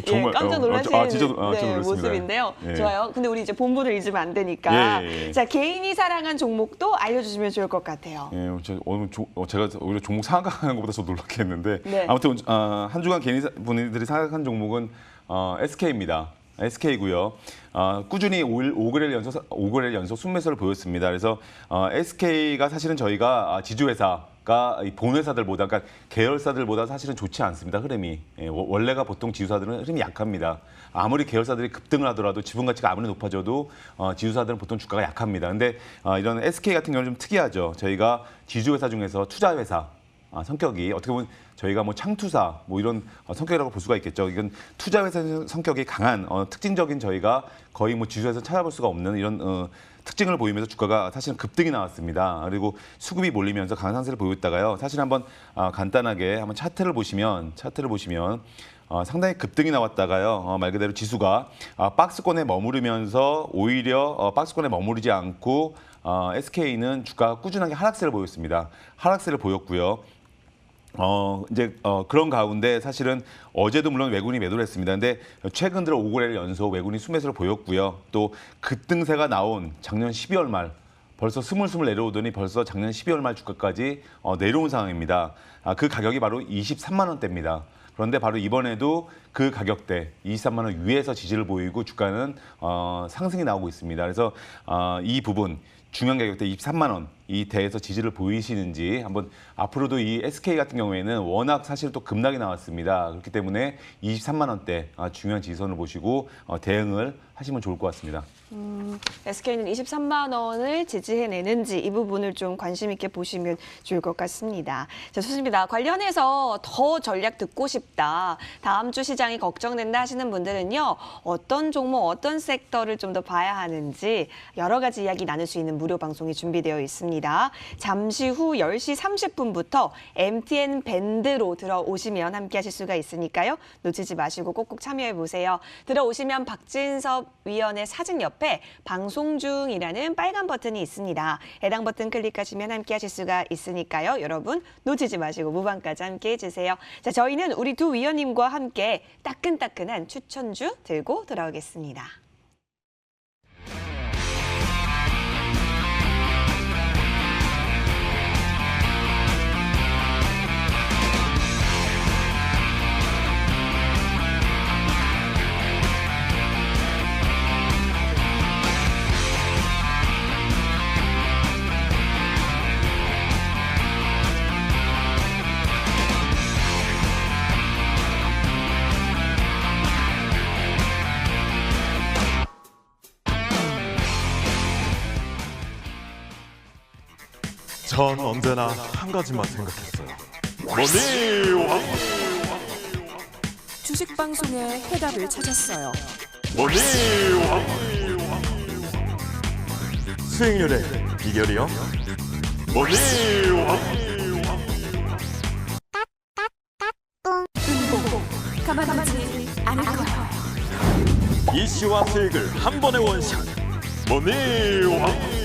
정말 깜짝 놀라시는 진짜 네, 모습인데요. 예. 좋아요. 근데 우리 이제 본분을 잊으면 안 되니까. 예. 자, 개인이 사랑한 종목도 알려주시면 좋을 것 같아요. 예, 제가 오히려 종목 상각하는 것보다 더 놀랍게 했는데 네. 아무튼 한 주간 개인분들이 상각한 종목은 SK입니다. SK고요. 꾸준히 5거래일 연속 순매수를 보였습니다. 그래서 SK가 사실은 저희가 지주회사가 본회사들보다, 그러니까 계열사들보다 사실은 좋지 않습니다. 흐름이. 원래가 보통 지주사들은 흐름이 약합니다. 아무리 계열사들이 급등을 하더라도 지분 가치가 아무리 높아져도 지주사들은 보통 주가가 약합니다. 근데 이런 SK 같은 경우는 좀 특이하죠. 저희가 지주회사 중에서 투자회사 성격이 어떻게 보면 저희가 뭐 창투사 뭐 이런 성격이라고 볼 수가 있겠죠. 이건 투자회사 성격이 강한 특징적인 저희가 거의 뭐 지수에서 찾아볼 수가 없는 이런 특징을 보이면서 주가가 사실은 급등이 나왔습니다. 그리고 수급이 몰리면서 강한 상승을 보였다가요. 사실 한번 간단하게 한번 차트를 보시면 상당히 급등이 나왔다가요. 말 그대로 지수가 박스권에 머무르면서 오히려 박스권에 머무르지 않고 SK는 주가가 꾸준하게 하락세를 보였습니다. 하락세를 보였고요. 그런 가운데 사실은 어제도 물론 외국인이 매도를 했습니다. 근데 최근 들어 5거래일 연속 외국인이 순매수를 보였고요. 또 급등세가 나온 작년 12월 말 벌써 스물스물 내려오더니 벌써 작년 12월 말 주가까지 내려온 상황입니다. 그 가격이 바로 23만 원대입니다. 그런데 바로 이번에도 그 가격대 23만 원 위에서 지지를 보이고 주가는 상승이 나오고 있습니다. 그래서 이 부분 중요한 가격대 23만 원 이 대에서 지지를 보이시는지 한번 앞으로도 이 SK 같은 경우에는 워낙 사실 또 급락이 나왔습니다. 그렇기 때문에 23만 원대 중요한 지지선을 보시고 대응을 하시면 좋을 것 같습니다. SK는 23만 원을 지지해내는지 이 부분을 좀 관심 있게 보시면 좋을 것 같습니다. 자, 좋습니다. 관련해서 더 전략 듣고 싶다. 다음 주 시장이 걱정된다 하시는 분들은요. 어떤 종목, 어떤 섹터를 좀 더 봐야 하는지 여러 가지 이야기 나눌 수 있는 무료 방송이 준비되어 있습니다. 잠시 후 10시 30분부터 MTN 밴드로 들어오시면 함께 하실 수가 있으니까요. 놓치지 마시고 꼭꼭 참여해 보세요. 들어오시면 박진섭 위원의 사진 옆에 방송 중이라는 빨간 버튼이 있습니다. 해당 버튼 클릭하시면 함께 하실 수가 있으니까요. 여러분 놓치지 마시고 무방까지 함께 해주세요. 자, 저희는 우리 두 위원님과 함께 따끈따끈한 추천주 들고 돌아오겠습니다. 전 언제나 한 가지만 생각했어요. 머니왕! 주식 방송의 해답을 찾았어요. 머니왕! 수익률의 비결이요? 머니왕! 은보 가만두지 않을 거야. 이슈와 수익을 한 번에 원샷. 머니왕!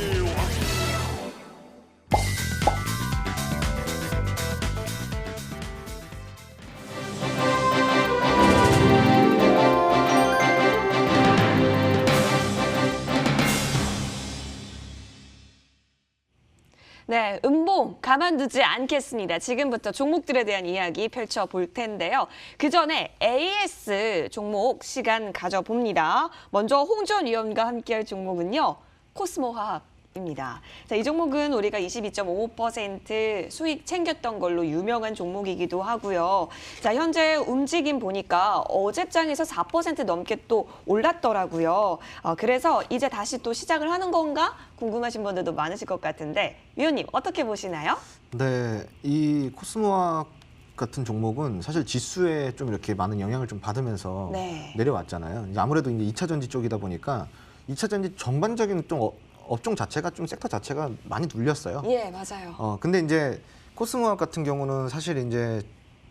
네, 음봉 가만두지 않겠습니다. 지금부터 종목들에 대한 이야기 펼쳐볼 텐데요. 그 전에 AS 종목 시간 가져봅니다. 먼저 홍준 위원과 함께할 종목은요. 코스모화학입니다. 자, 이 종목은 우리가 22.55% 수익 챙겼던 걸로 유명한 종목이기도 하고요. 자, 현재 움직임 보니까 어제장에서 4% 넘게 또 올랐더라고요. 그래서 이제 다시 또 시작을 하는 건가 궁금하신 분들도 많으실 것 같은데 위원님 어떻게 보시나요? 네, 이 코스모학 같은 종목은 사실 지수에 좀 이렇게 많은 영향을 좀 받으면서 네. 내려왔잖아요. 이제 아무래도 이제 2차 전지 쪽이다 보니까 2차 전지 전반적인 좀 업종 자체가 좀 섹터 자체가 많이 눌렸어요. 예, 맞아요. 근데 이제 코스모학 같은 경우는 사실 이제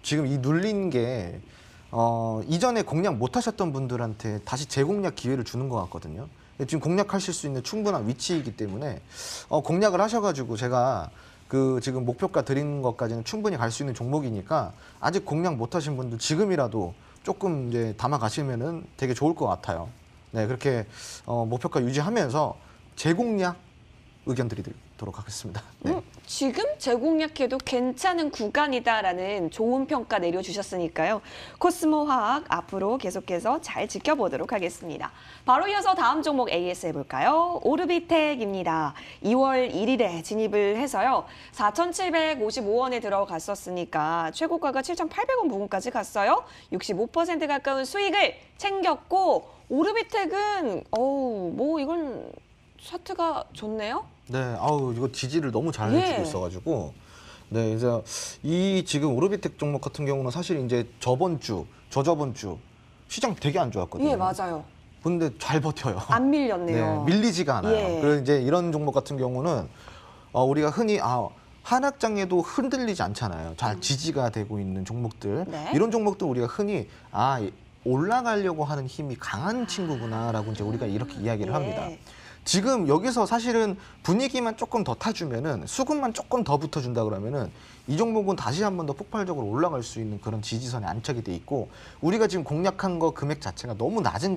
지금 이 눌린 게 이전에 공략 못 하셨던 분들한테 다시 재공략 기회를 주는 것 같거든요. 지금 공략하실 수 있는 충분한 위치이기 때문에 공략을 하셔가지고 제가 그 지금 목표가 드린 것까지는 충분히 갈 수 있는 종목이니까 아직 공략 못 하신 분들 지금이라도 조금 이제 담아 가시면은 되게 좋을 것 같아요. 네, 그렇게 목표가 유지하면서 재공략 의견 드리도록 하겠습니다. 네. 지금 재공략해도 괜찮은 구간이다라는 좋은 평가 내려주셨으니까요. 코스모화학 앞으로 계속해서 잘 지켜보도록 하겠습니다. 바로 이어서 다음 종목 AS 해볼까요? 오르비텍입니다. 2월 1일에 진입을 해서요. 4,755원에 들어갔었으니까 최고가가 7,800원 부근까지 갔어요. 65% 가까운 수익을 챙겼고 오르비텍은 뭐 이건 차트가 좋네요. 네, 아우 이거 지지를 너무 잘 해주고 예. 있어가지고, 네, 그래서 이 지금 오르비텍 종목 같은 경우는 사실 이제 저번 주, 저저번 주 시장 되게 안 좋았거든요. 예, 맞아요. 근데 잘 버텨요. 안 밀렸네요. 네, 밀리지가 않아요. 예. 그래서 이제 이런 종목 같은 경우는 우리가 흔히 하락장에도 흔들리지 않잖아요. 잘 지지가 되고 있는 종목들. 네. 이런 종목들 우리가 흔히 올라가려고 하는 힘이 강한 친구구나라고 이제 우리가 이렇게 이야기를 합니다. 예. 지금 여기서 사실은 분위기만 조금 더 타주면은 수급만 조금 더 붙어준다 그러면은 이 종목은 다시 한 번 더 폭발적으로 올라갈 수 있는 그런 지지선에 안착이 돼 있고 우리가 지금 공략한 거 금액 자체가 너무 낮은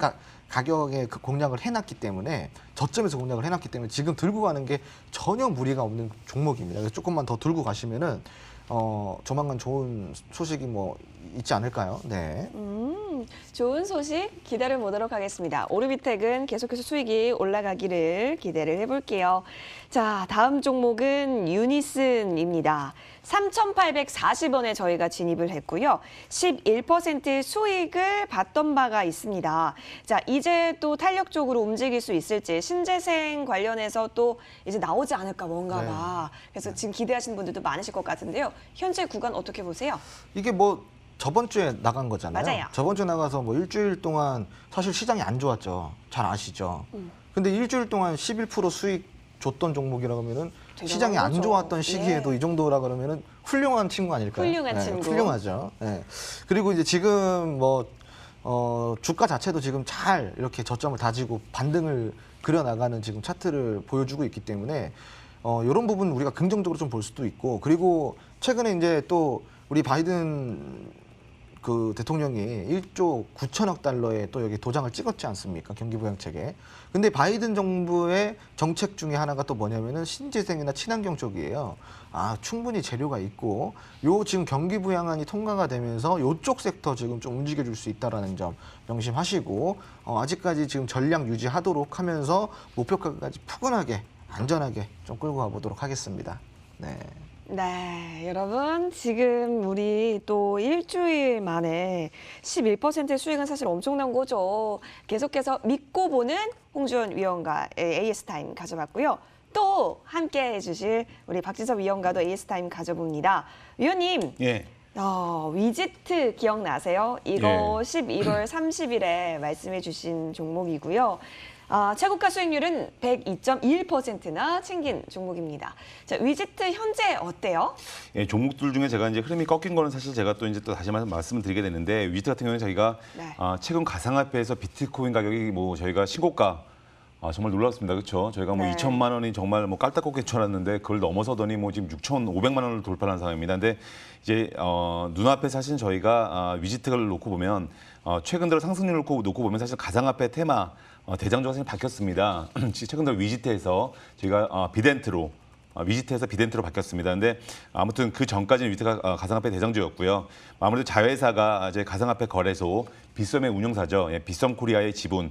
가격에 그 공략을 해놨기 때문에 저점에서 공략을 해놨기 때문에 지금 들고 가는 게 전혀 무리가 없는 종목입니다. 그래서 조금만 더 들고 가시면은 조만간 좋은 소식이 뭐 있지 않을까요? 네. 좋은 소식 기다려 보도록 하겠습니다. 오르비텍은 계속해서 수익이 올라가기를 기대를 해볼게요. 자, 다음 종목은 유니슨입니다. 3,840원에 저희가 진입을 했고요. 11% 수익을 봤던 바가 있습니다. 자, 이제 또 탄력적으로 움직일 수 있을지 신재생 관련해서 또 이제 나오지 않을까 뭔가 봐. 그래서 지금 기대하시는 분들도 많으실 것 같은데요. 현재 구간 어떻게 보세요? 이게 뭐 저번 주에 나간 거잖아요. 맞아요. 저번 주에 나가서 뭐 일주일 동안 사실 시장이 안 좋았죠. 잘 아시죠. 근데 일주일 동안 11% 수익 줬던 종목이라고 하면은 시장이 안 거죠. 좋았던 시기에도 예. 이 정도라 그러면은 훌륭한 친구 아닐까요? 훌륭한 친구. 훌륭하죠. 네. 그리고 이제 지금 뭐 주가 자체도 지금 잘 이렇게 저점을 다지고 반등을 그려나가는 지금 차트를 보여주고 있기 때문에 이런 부분 우리가 긍정적으로 좀 볼 수도 있고 그리고 최근에 이제 또 우리 바이든 그 대통령이 1조 9천억 달러에 또 여기 도장을 찍었지 않습니까? 경기부양책에. 근데 바이든 정부의 정책 중에 하나가 또 뭐냐면은 신재생이나 친환경 쪽이에요. 충분히 재료가 있고 요 지금 경기부양안이 통과가 되면서 요쪽 섹터 지금 좀 움직여줄 수 있다라는 점 명심하시고 아직까지 지금 전략 유지하도록 하면서 목표가까지 푸근하게 안전하게 좀 끌고 가보도록 하겠습니다. 네. 네, 여러분 지금 우리 또 일주일 만에 11% 수익은 사실 엄청난 거죠. 계속해서 믿고 보는 홍주연 위원과 AS 타임 가져봤고요. 또 함께 해주실 우리 박진섭 위원과도 AS타임 가져봅니다. 위원님, 예. 위지트 기억나세요? 이거 예. 11월 30일에 말씀해 주신 종목이고요. 최고가 수익률은 102.1%나 챙긴 종목입니다. 자, 위지트 현재 어때요? 예, 종목들 중에 제가 이제 흐름이 꺾인 거는 사실 제가 또 이제 또 다시 말씀을 드리게 되는데 위지트 같은 경우는 저희가 네. 최근 가상화폐에서 비트코인 가격이 뭐 저희가 신고가 정말 놀랐습니다. 그렇죠? 저희가 뭐 네. 2천만 원이 정말 뭐 깔딱거게 쳐놨는데 그걸 넘어서더니 뭐 지금 6,500만 원을 돌파한 상황입니다. 근데 이제 눈앞에 사실 저희가 위지트를 놓고 보면 최근 들어 상승률을 놓고 보면 사실 가상화폐 테마 대장주가 사실 바뀌었습니다. 최근 들어 위지트에서 저희가 위지트에서 비덴트로 바뀌었습니다. 근데 아무튼 그 전까지는 위지트가 가상화폐 대장주였고요. 아무래도 자회사가 이제 가상화폐 거래소 빗썸의 운용사죠. 예, 빗썸 코리아의 지분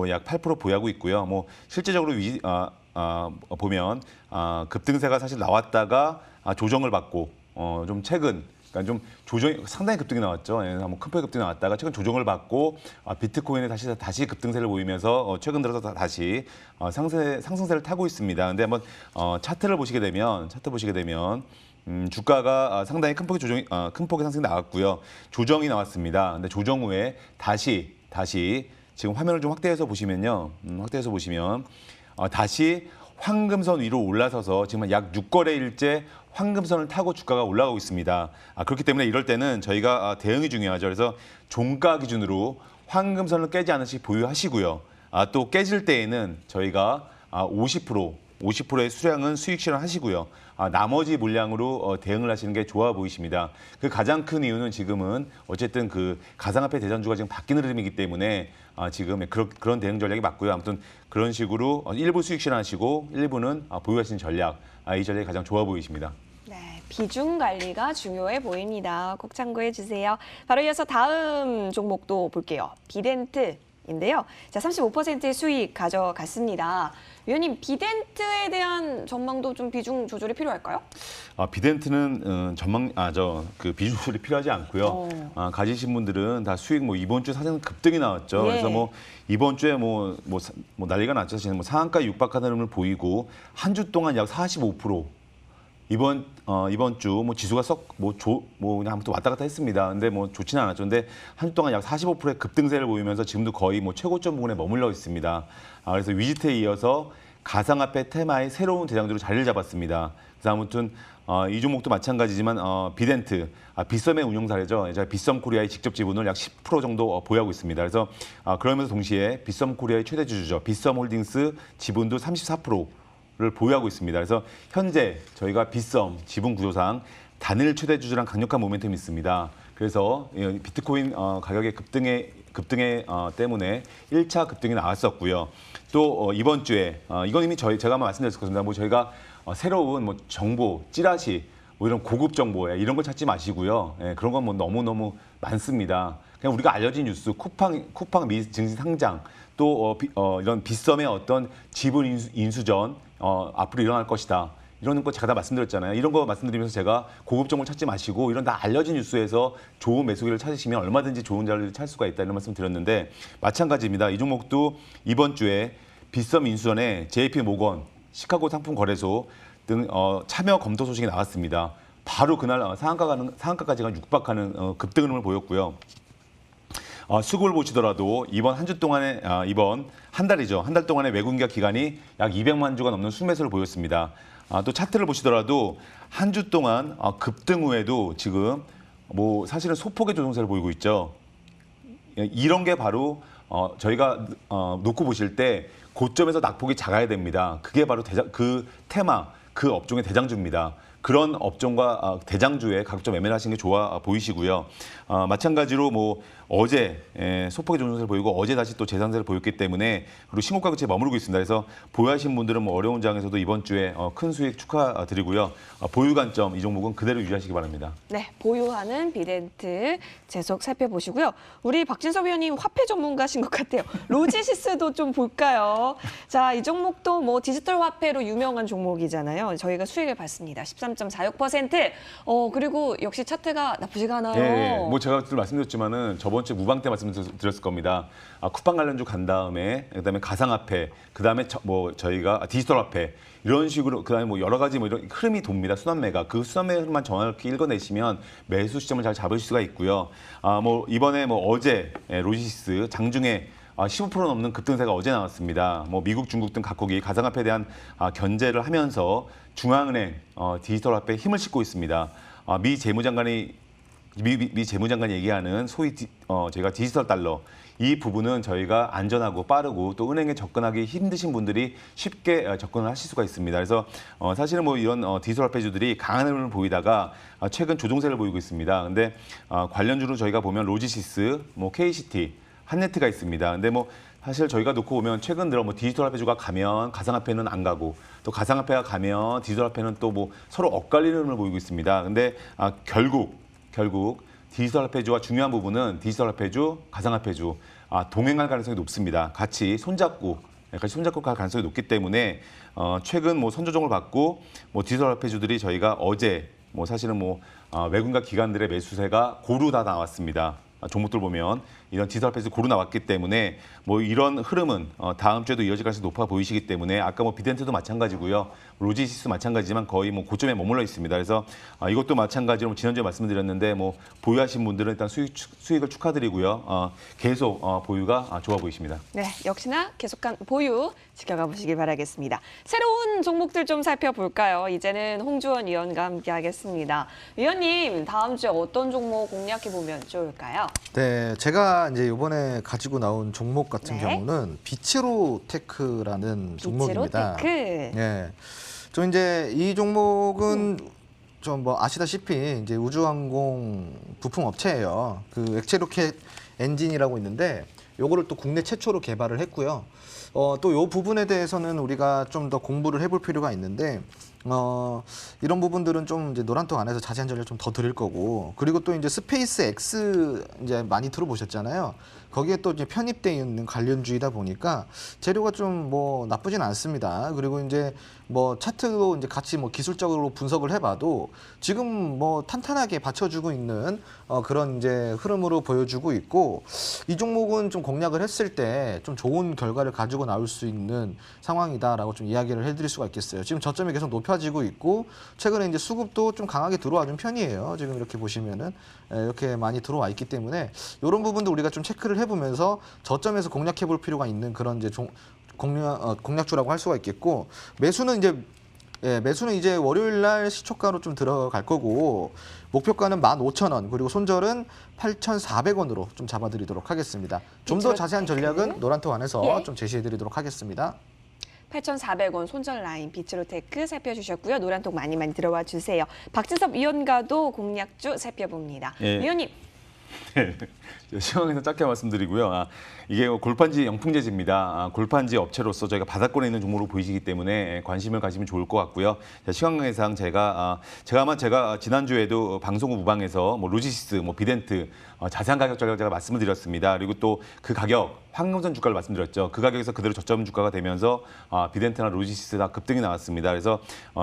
약 8% 보유하고 있고요. 뭐 실제적으로 보면 급등세가 사실 나왔다가 조정을 받고 좀 최근 그러니까 좀 조정이 상당히 급등이 나왔죠. 예, 뭐 큰 폭의 급등이 나왔다가 최근 조정을 받고 비트코인에 다시 급등세를 보이면서 최근 들어서 다시 상승세를 타고 있습니다. 근데 한번 차트를 보시게 되면 주가가 상당히 큰 폭의 상승이 나왔고요. 조정이 나왔습니다. 근데 조정 후에 다시 지금 화면을 좀 확대해서 보시면요. 다시 황금선 위로 올라서서 지금 약 6거래일째 황금선을 타고 주가가 올라가고 있습니다. 그렇기 때문에 이럴 때는 저희가 대응이 중요하죠. 그래서 종가 기준으로 황금선을 깨지 않으시 보유하시고요. 또 깨질 때에는 저희가 50%의 수량은 수익 실현하시고요. 나머지 물량으로 대응을 하시는 게 좋아 보이십니다. 그 가장 큰 이유는 지금은 어쨌든 그 가상화폐 대장주가 지금 바뀌는 흐름이기 때문에 지금 그런 대응 전략이 맞고요. 아무튼 그런 식으로 일부 수익 실현하시고 일부는 보유하시는 전략, 이 전략이 가장 좋아 보이십니다. 네, 비중 관리가 중요해 보입니다. 꼭 참고해 주세요. 바로 이어서 다음 종목도 볼게요. 비덴트인데요. 자, 35%의 수익 가져갔습니다. 위원님, 비덴트에 대한 전망도 좀 비중 조절이 필요할까요? 비덴트는 그 비중 조절이 필요하지 않고요. 가지신 분들은 다 수익 이번 주 사실 급등이 나왔죠. 예. 그래서 이번 주에 난리가 났죠. 지금 상한가 육박하는 흐름을 보이고 한 주 동안 약 45% 이번 주 지수가 그냥 아무튼 왔다 갔다 했습니다. 근데 좋지는 않았죠. 근데 한 주 동안 약 45%의 급등세를 보이면서 지금도 거의 최고점 부근에 머물러 있습니다. 그래서 위지트에 이어서 가상화폐 테마의 새로운 대장주로 자리를 잡았습니다. 그래서 아무튼 이 종목도 마찬가지지만 비덴트, 빗썸의 운용사례죠. 빗썸 코리아의 직접 지분을 약 10% 정도 보유하고 있습니다. 그래서 그러면서 동시에 빗썸 코리아의 최대 주주죠. 빗썸 홀딩스 지분도 34%를 보유하고 있습니다. 그래서 현재 저희가 빗썸 지분 구조상 단일 최대 주주랑 강력한 모멘텀이 있습니다. 그래서 비트코인 가격의 급등에 때문에 1차 급등이 나왔었고요. 또 이번 주에 이건 이미 제가 아마 말씀드렸을 겁니다. 저희가 새로운 정보, 찌라시, 이런 고급 정보 이런 걸 찾지 마시고요. 그런 건 너무너무 많습니다. 그냥 우리가 알려진 뉴스, 쿠팡 미 증시 상장, 또 이런 빗썸의 어떤 지분 인수전 앞으로 일어날 것이다. 이런 거 제가 다 말씀드렸잖아요. 이런 거 말씀드리면서 제가 고급 정보를 찾지 마시고 이런 다 알려진 뉴스에서 좋은 매수기를 찾으시면 얼마든지 좋은 자리를 찾을 수가 있다 이런 말씀 드렸는데 마찬가지입니다. 이 종목도 이번 주에 빗썸 인수전에 JP 모건, 시카고 상품 거래소 등 참여 검토 소식이 나왔습니다. 바로 그날 상한가까지 육박하는 급등 흐름을 보였고요. 수급을 보시더라도 이번 한 주 동안에 이번 한 달이죠. 한 달 동안의 외국인가 기간이 약 200만 주가 넘는 순매수를 보였습니다. 또 차트를 보시더라도 한 주 동안 급등 후에도 지금 사실은 소폭의 조정세를 보이고 있죠. 이런 게 바로 저희가 놓고 보실 때 고점에서 낙폭이 작아야 됩니다. 그게 바로 그 테마, 그 업종의 대장주입니다. 그런 업종과 대장주에 가급적 매매를 하시는 게 좋아 보이시고요. 마찬가지로 어제 소폭의 조정세를 보이고 어제 다시 또 재상세를 보였기 때문에 그리고 신고가 그치에 머무르고 있습니다. 그래서 보유하신 분들은 어려운 장에서도 이번 주에 큰 수익 축하드리고요. 보유 관점 이 종목은 그대로 유지하시기 바랍니다. 네, 보유하는 비덴트 계속 살펴보시고요. 우리 박진섭 위원님 화폐 전문가신 것 같아요. 로지시스도 좀 볼까요? 자, 이 종목도 디지털 화폐로 유명한 종목이잖아요. 저희가 수익을 봤습니다. 13. 13.46%. 그리고 역시 차트가 나쁘지가 않아요. 예, 뭐 제가 늘 말씀드렸지만은 저번 주 무방 때 말씀드렸을 겁니다. 쿠팡 관련주 간 다음에 그다음에 가상화폐, 그다음에 저희가 디지털 화폐 이런 식으로 그다음에 뭐 여러 가지 뭐 이런 흐름이 돕니다. 순환매가 그 순환매 흐름만 정확히 읽어내시면 매수 시점을 잘 잡을 수가 있고요. 뭐 이번에 뭐 어제 로지시스 장중에 15% 넘는 급등세가 어제 나왔습니다. 뭐 미국, 중국 등 각국이 가상화폐에 대한 견제를 하면서 중앙은행 디지털 화폐에 힘을 싣고 있습니다. 미 재무장관이 얘기하는 소위 저희가 디지털 달러 이 부분은 저희가 안전하고 빠르고 또 은행에 접근하기 힘드신 분들이 쉽게 접근을 하실 수가 있습니다. 그래서 사실은 뭐 이런 디지털 화폐주들이 강한 흐름을 보이다가 최근 조정세를 보이고 있습니다. 근데 관련주로 저희가 보면 로지시스, 뭐 KCT, 한네트가 있습니다. 근데 뭐 사실 저희가 놓고 보면 최근 들어 뭐 디지털 화폐주가 가면 가상화폐는 안 가고 또 가상화폐가 가면 디지털 화폐는 또 뭐 서로 엇갈리는 흐름을 보이고 있습니다. 근데 결국 디지털 화폐주와 중요한 부분은 디지털 화폐주, 가상화폐주 동행할 가능성이 높습니다. 같이 손잡고 갈 가능성이 높기 때문에 최근 뭐 선조정을 받고 뭐 디지털 화폐주들이 저희가 어제 뭐 사실은 뭐 외국인과 기관들의 매수세가 고루 다 나왔습니다. 종목들 보면 이런 디지털 화폐에서 고루 나왔기 때문에 뭐 이런 흐름은 다음 주에도 이어질 가능성이 높아 보이시기 때문에 아까 뭐 비덴트도 마찬가지고요. 로지시스 마찬가지지만 거의 뭐 고점에 머물러 있습니다. 그래서 이것도 마찬가지로 지난주에 말씀드렸는데 뭐 보유하신 분들은 일단 수익을 축하드리고요. 계속 보유가 좋아 보이십니다. 네, 역시나 계속한 보유 지켜가 보시길 바라겠습니다. 새로운 종목들 좀 살펴볼까요? 이제는 홍주원 위원과 함께하겠습니다. 위원님, 다음 주에 어떤 종목 공략해 보면 좋을까요? 네, 제가 이제 이번에 가지고 나온 종목 같은 네. 경우는 비치로테크라는 종목입니다. 비치로테크. 네, 저 이제 이 종목은 좀 뭐 아시다시피 이제 우주항공 부품 업체예요. 그 액체 로켓 엔진이라고 있는데 요거를 또 국내 최초로 개발을 했고요. 또 요 부분에 대해서는 우리가 좀 더 공부를 해볼 필요가 있는데 이런 부분들은 좀 이제 노란톡 안에서 자세한 전략 좀 더 드릴 거고, 그리고 또 이제 스페이스 X 이제 많이 들어보셨잖아요. 거기에 또 이제 편입되어 있는 관련주이다 보니까 재료가 좀 뭐 나쁘진 않습니다. 그리고 이제 뭐 차트도 이제 같이 뭐 기술적으로 분석을 해봐도 지금 뭐 탄탄하게 받쳐주고 있는 그런 이제 흐름으로 보여주고 있고, 이 종목은 좀 공략을 했을 때 좀 좋은 결과를 가지고 나올 수 있는 상황이다라고 좀 이야기를 해드릴 수가 있겠어요. 지금 저점이 계속 높아지고 있고 최근에 이제 수급도 좀 강하게 들어와 준 편이에요. 지금 이렇게 보시면은 이렇게 많이 들어와 있기 때문에 이런 부분도 우리가 좀 체크를 해보면서 저점에서 공략해볼 필요가 있는 그런 이제 공략주라고 할 수가 있겠고, 매수는 이제 월요일 날 시초가로 좀 들어갈 거고, 목표가는 15,000원, 그리고 손절은 8,400원으로 좀 잡아드리도록 하겠습니다. 좀 더 자세한 전략은 노란톡 안에서 좀 제시해드리도록 하겠습니다. 8,400원 손절 라인 비치로테크 살펴주셨고요. 노란톡 많이 들어와 주세요. 박진섭 위원과도 공략주 살펴봅니다. 예. 위원님. 시황에서 짧게 말씀드리고요. 이게 골판지 영풍재지입니다. 골판지 업체로서 저희가 바닥권에 있는 종목으로 보이시기 때문에 관심을 가지면 좋을 것 같고요. 시황에상 제가 지난주에도 방송 후 무방에서 뭐 로지시스, 뭐 비덴트 자세한 가격 전략 제가 말씀을 드렸습니다. 그리고 또 그 가격 황금선 주가를 말씀드렸죠. 그 가격에서 그대로 저점 주가가 되면서 비덴트나 로지시스 다 급등이 나왔습니다. 그래서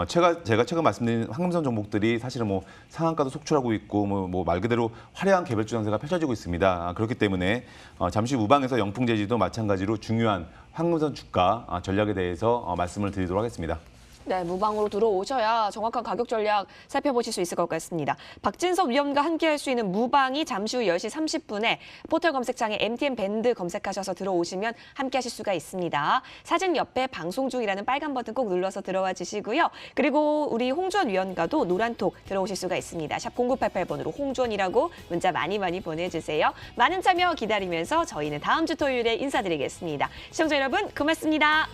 제가 최근 말씀드린 황금선 종목들이 사실은 뭐 상한가도 속출하고 있고 뭐 말 그대로 화려한 개별주 장세가 펼쳐지고 있습니다. 그렇기 때문에 잠시 무방에서 영풍재지도 마찬가지로 중요한 황금선 주가 전략에 대해서 말씀을 드리도록 하겠습니다. 네, 무방으로 들어오셔야 정확한 가격 전략 살펴보실 수 있을 것 같습니다. 박진섭 위원과 함께할 수 있는 무방이 잠시 후 10시 30분에 포털 검색창에 MTN 밴드 검색하셔서 들어오시면 함께하실 수가 있습니다. 사진 옆에 방송 중이라는 빨간 버튼 꼭 눌러서 들어와 주시고요. 그리고 우리 홍주원 위원과도 노란톡 들어오실 수가 있습니다. 샵 0988번으로 홍주원이라고 문자 많이 보내주세요. 많은 참여 기다리면서 저희는 다음 주 토요일에 인사드리겠습니다. 시청자 여러분 고맙습니다.